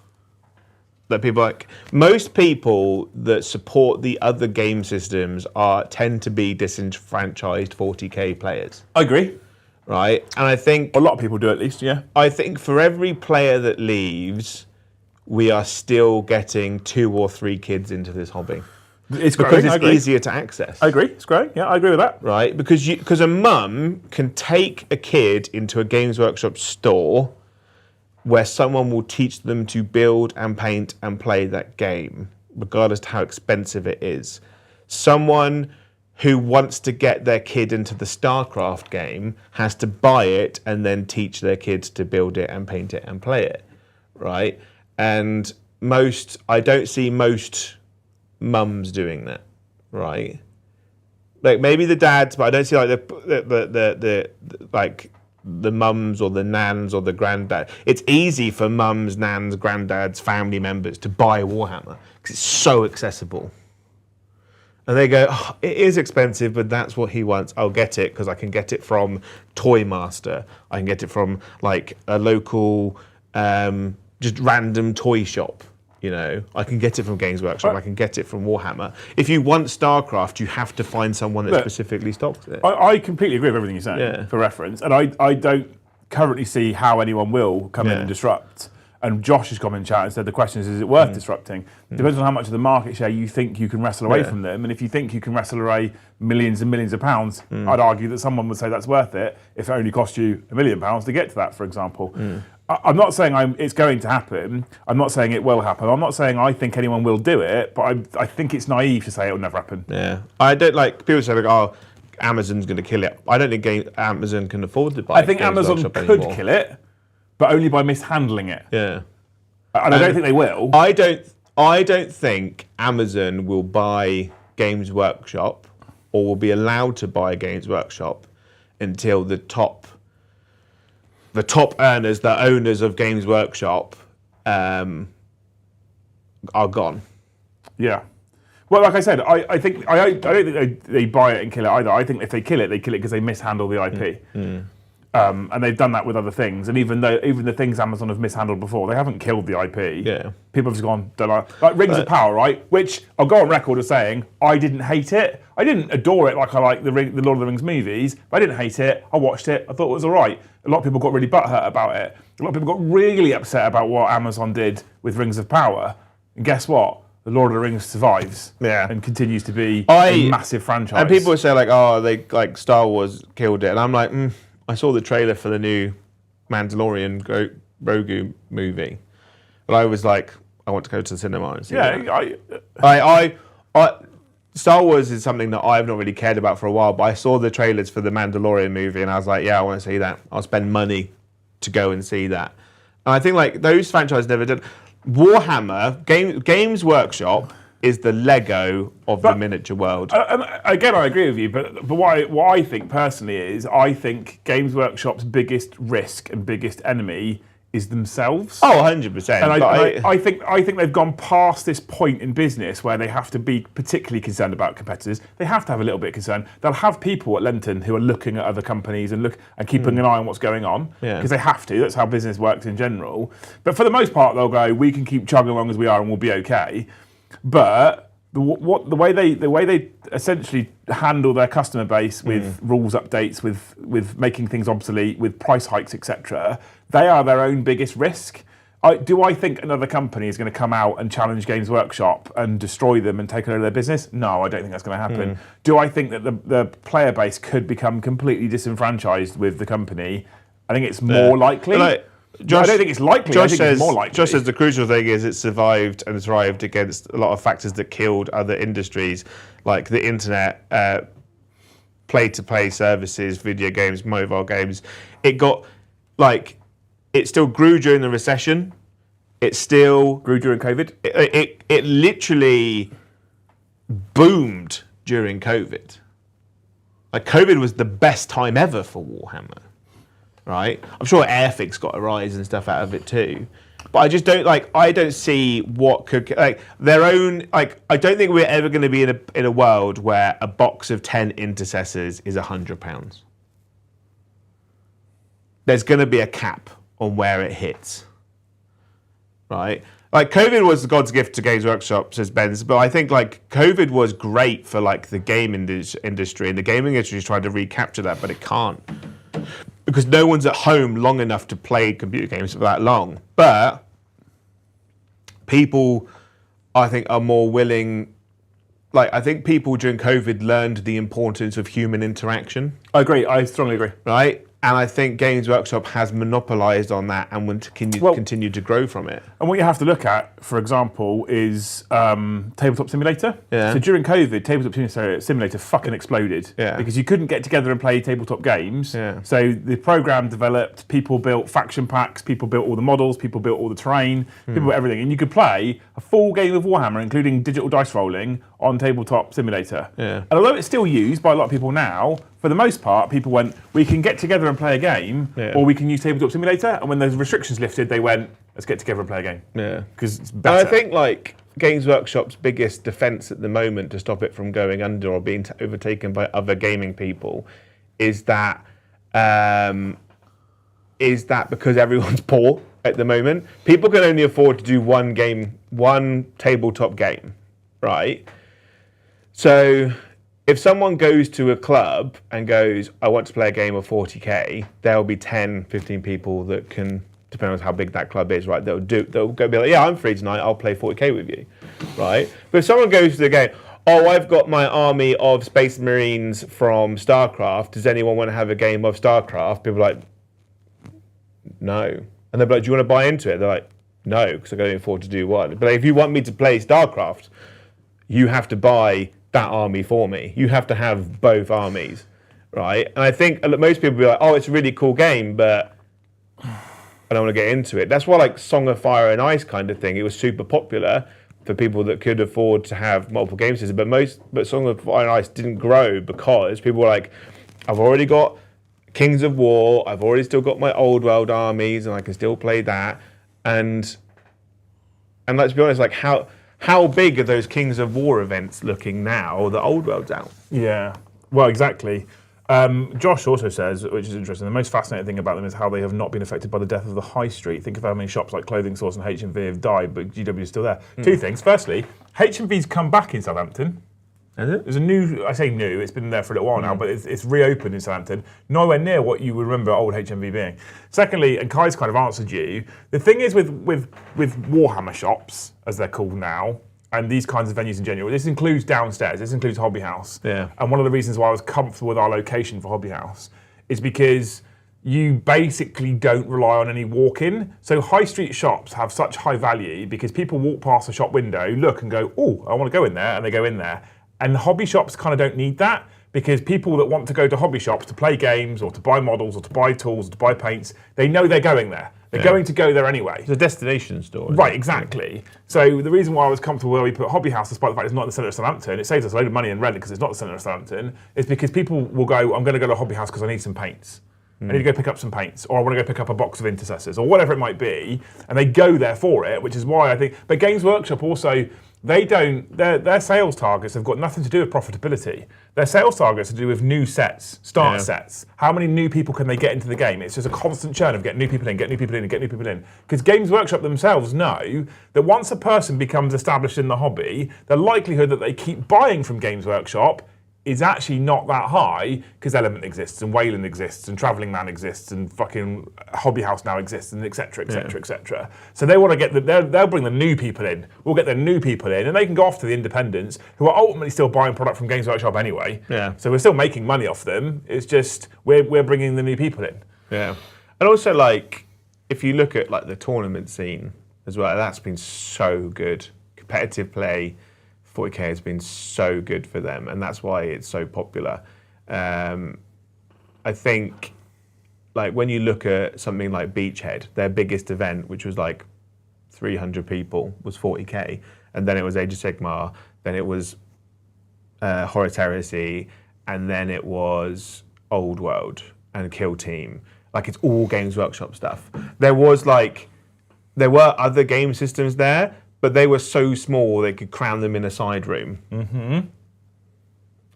that people like. Most people that support the other game systems tend to be disenfranchised 40k players. I agree. Right? And I think a lot of people do, at least, yeah. I think for every player that leaves, we are still getting 2 or 3 kids into this hobby. It's Because growing, it's easier to access. I agree. It's growing. Yeah, I agree with that. Right? Because a mum can take a kid into a Games Workshop store where someone will teach them to build and paint and play that game, regardless of how expensive it is. Someone who wants to get their kid into the StarCraft game has to buy it and then teach their kids to build it and paint it and play it, right? And I don't see most mums doing that, right? Like maybe the dads, but I don't see like the the mums or the nans or the granddad. It's easy for mums, nans, granddads, family members to buy Warhammer because it's so accessible. And they go, oh, it is expensive, but that's what he wants. I'll get it because I can get it from Toy Master. I can get it from like a local, just random toy shop. You know, I can get it from Games Workshop. I can get it from Warhammer. If you want StarCraft, you have to find someone that specifically stocks it. I completely agree with everything you're saying, for reference. And I don't currently see how anyone will come in and disrupt. And Josh has come in chat and said the question is it worth disrupting? Depends on how much of the market share you think you can wrestle away from them. And if you think you can wrestle away millions and millions of pounds, I'd argue that someone would say that's worth it if it only cost you £1 million to get to that, for example. I'm not saying it's going to happen. I'm not saying it will happen. I'm not saying I think anyone will do it, but I think it's naive to say it will never happen. Yeah. I don't like, people say like, oh, Amazon's going to kill it. I don't think Amazon can afford to buy it. I think Amazon could kill it, but only by mishandling it. Yeah. And I don't think they will. I don't think Amazon will buy Games Workshop or will be allowed to buy Games Workshop until the top earners, the owners of Games Workshop, are gone. Yeah. Well, like I said, I don't think they buy it and kill it either. I think if they kill it because they mishandle the IP. And they've done that with other things. And even the things Amazon have mishandled before, they haven't killed the IP. Yeah. People have just gone, don't like Rings of Power, right? Which I'll go on record as saying, I didn't hate it. I didn't adore it like I like the Lord of the Rings movies, but I didn't hate it. I watched it. I thought it was all right. A lot of people got really butthurt about it. A lot of people got really upset about what Amazon did with Rings of Power. And guess what? The Lord of the Rings survives and continues to be a massive franchise. And people say like, oh, they like Star Wars killed it. And I'm like, I saw the trailer for the new Mandalorian Grogu movie, but I was like, I want to go to the cinema and see that. Star Wars is something that I've not really cared about for a while, but I saw the trailers for the Mandalorian movie and I was like, yeah, I want to see that. I'll spend money to go and see that. And I think like those franchises never did. Warhammer, Games Workshop is the Lego of the miniature world. Again, I agree with you, but what I think personally is, I think Games Workshop's biggest risk and biggest enemy is themselves. Oh, 100%. And I think they've gone past this point in business where they have to be particularly concerned about competitors. They have to have a little bit of concern. They'll have people at Lenton who are looking at other companies and keeping an eye on what's going on because they have to. That's how business works in general. But for the most part, they'll go, we can keep chugging along as we are and we'll be okay. But the way they essentially handle their customer base with rules updates, with making things obsolete, with price hikes, etc., they are their own biggest risk. Do I think another company is going to come out and challenge Games Workshop and destroy them and take over their business? No, I don't think that's going to happen. Do I think that the player base could become completely disenfranchised with the company? I think it's more likely. Josh, I don't think it's likely. I think it's more likely. Josh says the crucial thing is it survived and thrived against a lot of factors that killed other industries, like the internet, play-to-play services, video games, mobile games. It still grew during the recession. It still grew during COVID. It literally boomed during COVID. Like COVID was the best time ever for Warhammer. Right, I'm sure Airfix got a rise and stuff out of it too, but I just don't I don't see what could their own. I don't think we're ever going to be in a world where a box of 10 intercessors is £100. There's going to be a cap on where it hits. Right, like COVID was God's gift to Games Workshop, says Benz, but I think COVID was great for the game industry, and the gaming industry is trying to recapture that, but it can't. Because no one's at home long enough to play computer games for that long. But people, I think, are more willing. Like, I think people during COVID learned the importance of human interaction. I agree. I strongly agree. Right? And I think Games Workshop has monopolised on that and will continue to grow from it. And what you have to look at, for example, is Tabletop Simulator. Yeah. So during COVID, Tabletop Simulator fucking exploded. Yeah. Because you couldn't get together and play tabletop games. Yeah. So the program developed, people built faction packs, people built all the models, people built all the terrain, people built everything. And you could play a full game of Warhammer, including digital dice rolling, on Tabletop Simulator. Yeah. And although it's still used by a lot of people now, for the most part, people went, we can get together and play a game, or we can use Tabletop Simulator. And when those restrictions lifted, they went, let's get together and play a game. Yeah. Because it's And better. I think, like, Games Workshop's biggest defence at the moment to stop it from going under or being overtaken by other gaming people is that because everyone's poor at the moment, people can only afford to do one tabletop game, right? So if someone goes to a club and goes, I want to play a game of 40k, there'll be 10, 15 people that can, depending on how big that club is, right, they'll go be like, yeah, I'm free tonight, I'll play 40k with you, right? But if someone goes to the game, oh, I've got my army of Space Marines from StarCraft, does anyone want to have a game of StarCraft? People are like, no. And they're like, do you want to buy into it? They're like, no, because I can only afford to do one. But if you want me to play StarCraft, you have to buy that army for me. You have to have both armies, right? And I think most people will be like, oh, it's a really cool game, but I don't want to get into it. That's why, like, Song of Fire and Ice kind of thing, it was super popular for people that could afford to have multiple game systems. But Song of Fire and Ice didn't grow because people were like, I've already got Kings of War, I've already still got my old world armies, and I can still play that. And let's be honest, like, how big are those Kings of War events looking now? The old world's out. Yeah, well, exactly. Josh also says, which is interesting, the most fascinating thing about them is how they have not been affected by the death of the high street. Think of how many shops like Clothing Source and H&V have died, but GW is still there. Two things. Firstly, H&V's come back in Southampton. Is it? There's a new, I say new, it's been there for a little while now, but it's reopened in Southampton. Nowhere near what you would remember old HMV being. Secondly, and Kai's kind of answered you, the thing is with Warhammer shops, as they're called now, and these kinds of venues in general, this includes downstairs, this includes Hobby House. Yeah. And one of the reasons why I was comfortable with our location for Hobby House is because you basically don't rely on any walk-in. So high street shops have such high value because people walk past a shop window, look and go, oh, I want to go in there, and they go in there. And hobby shops kind of don't need that because people that want to go to hobby shops to play games or to buy models or to buy tools or to buy paints, they know they're going there. They're going to go there anyway. It's a destination store. Right, exactly. So the reason why I was comfortable where we put Hobby House, despite the fact it's not in the centre of Southampton, it saves us a load of money in rent because it's not the centre of Southampton, is because people will go, I'm going to go to Hobby House because I need some paints. I need to go pick up some paints, or I want to go pick up a box of intercessors, or whatever it might be, and they go there for it, which is why I think. But Games Workshop also, they don't. Their sales targets have got nothing to do with profitability. Their sales targets are to do with new sets, starter sets. How many new people can they get into the game? It's just a constant churn of get new people in, get new people in, and get new people in. Because Games Workshop themselves know that once a person becomes established in the hobby, the likelihood that they keep buying from Games Workshop is actually not that high because Element exists and Wayland exists and Travelling Man exists and fucking Hobby House now exists and etc. etc. etc. So they want to get they'll bring the new people in. We'll get the new people in and they can go off to the independents who are ultimately still buying product from Games Workshop anyway. Yeah. So we're still making money off them. It's just we're bringing the new people in. Yeah. And also, like, if you look at like the tournament scene as well, that's been so good. Competitive play. 40k has been so good for them, and that's why it's so popular. I think, like, when you look at something like Beachhead, their biggest event, which was like 300 people, was 40k, and then it was Age of Sigmar, then it was Horus Heresy, and then it was Old World and Kill Team. Like, it's all Games Workshop stuff. There were other game systems there, but they were so small they could cram them in a side room. Mm-hmm.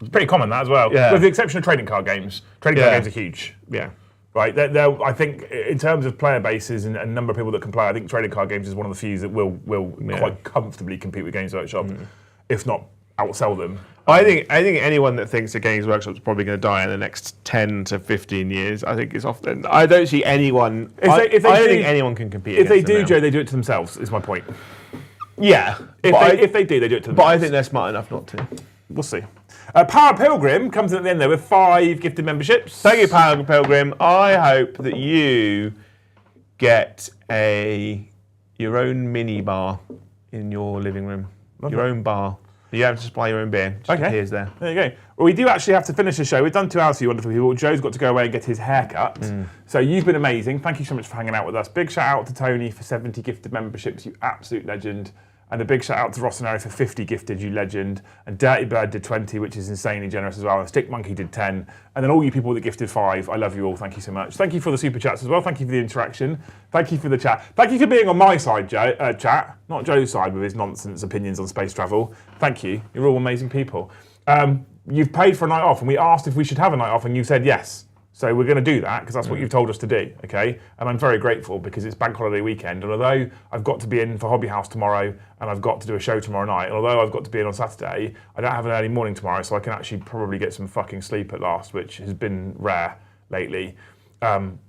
It's pretty common, that as well. Yeah. With the exception of trading card games. Trading card games are huge. Yeah. Right, I think in terms of player bases and number of people that can play, I think trading card games is one of the few that will quite comfortably compete with Games Workshop, if not outsell them. I think anyone that thinks that Games Workshop is probably going to die in the next 10 to 15 years, I think it's often. I don't see anyone. I don't think anyone can compete. If they against do, them Joe, now. they do it to themselves. Is my point. Yeah. If they do, they do it to the But I think they're smart enough not to. We'll see. Power Pilgrim comes in at the end there with 5 gifted memberships. Thank you, Power Pilgrim. I hope that you get your own mini bar in your living room. Your own bar. You have to supply your own beer. Just appears there. There you go. Well, we do actually have to finish the show. We've done 2 hours for you wonderful people. Joe's got to go away and get his hair cut. So you've been amazing. Thank you so much for hanging out with us. Big shout out to Tony for 70 gifted memberships. You absolute legend. And a big shout out to Rossoneri for 50 gifted, you legend. And Dirty Bird did 20, which is insanely generous as well. And Stick Monkey did 10. And then all you people that gifted 5, I love you all. Thank you so much. Thank you for the super chats as well. Thank you for the interaction. Thank you for the chat. Thank you for being on my side, Joe, chat. Not Joe's side with his nonsense opinions on space travel. Thank you. You're all amazing people. You've paid for a night off, and we asked if we should have a night off, and you said yes. So we're going to do that because that's what you've told us to do, okay? And I'm very grateful because it's bank holiday weekend. And although I've got to be in for Hobby House tomorrow and I've got to do a show tomorrow night, and although I've got to be in on Saturday, I don't have an early morning tomorrow, so I can actually probably get some fucking sleep at last, which has been rare lately.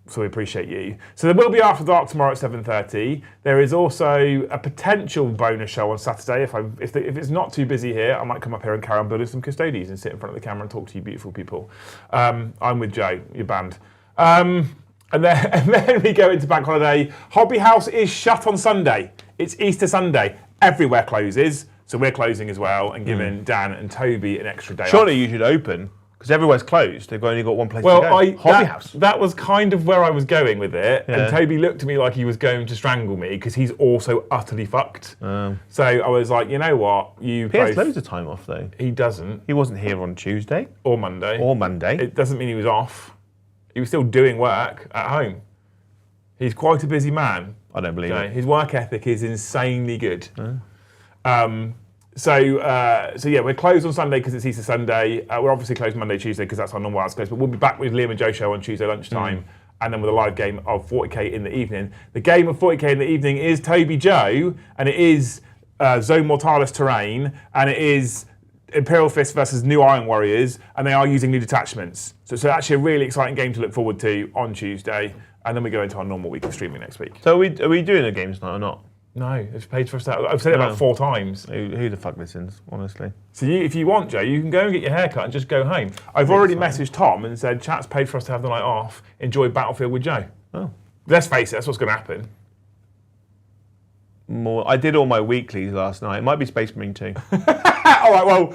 So we appreciate you. So there will be After Dark tomorrow at 7:30. There is also a potential bonus show on Saturday. If it's not too busy here, I might come up here and carry on building some custodies and sit in front of the camera and talk to you beautiful people. I'm with Joe, your band. And then we go into bank holiday. Hobby House is shut on Sunday. It's Easter Sunday. Everywhere closes. So we're closing as well and giving Dan and Toby an extra day Surely off. you should open. Because everywhere's closed. They've only got one place to go. Hobby House. That was kind of where I was going with it. Yeah. And Toby looked at me like he was going to strangle me because he's also utterly fucked. So I was like, you know what? He has loads of time off, though. He doesn't. He wasn't here on Tuesday. Or Monday. It doesn't mean he was off. He was still doing work at home. He's quite a busy man. I don't believe it. His work ethic is insanely good. So yeah, we're closed on Sunday because it's Easter Sunday. We're obviously closed Monday, Tuesday because that's our normal hours closed. But we'll be back with Liam and Joe show on Tuesday lunchtime, and then with a live game of 40k in the evening. The game of 40k in the evening is Toby Joe, and it is Zone Mortalis terrain, and it is Imperial Fists versus New Iron Warriors, and they are using new detachments. So it's actually a really exciting game to look forward to on Tuesday, and then we go into our normal week of streaming next week. So are we doing the games tonight or not? No, it's paid for us. I've said it about 4 times. Who the fuck listens, honestly? So if you want, Joe, you can go and get your hair cut and just go home. I've already messaged Tom and said, chat's paid for us to have the night off. Enjoy Battlefield with Joe. Oh. Let's face it, that's what's going to happen. I did all my weeklies last night. It might be Space Marine too. All right, well,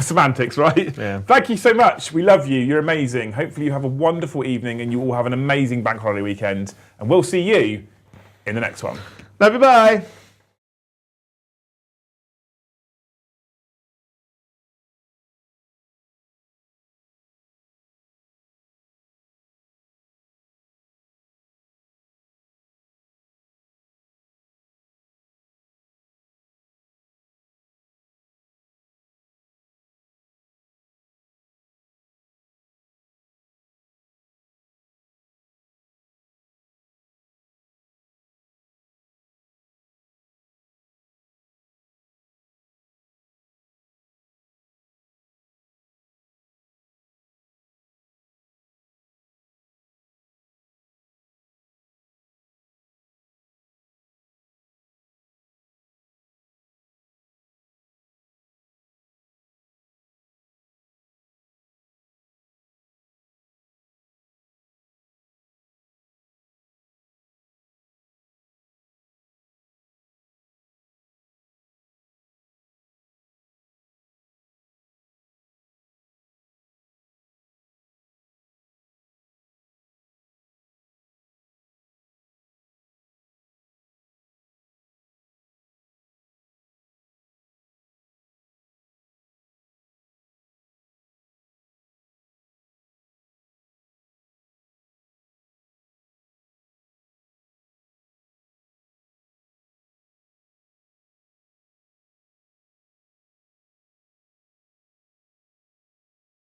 semantics, right? Yeah. Thank you so much. We love you. You're amazing. Hopefully you have a wonderful evening and you all have an amazing bank holiday weekend. And we'll see you in the next one. Love you, bye.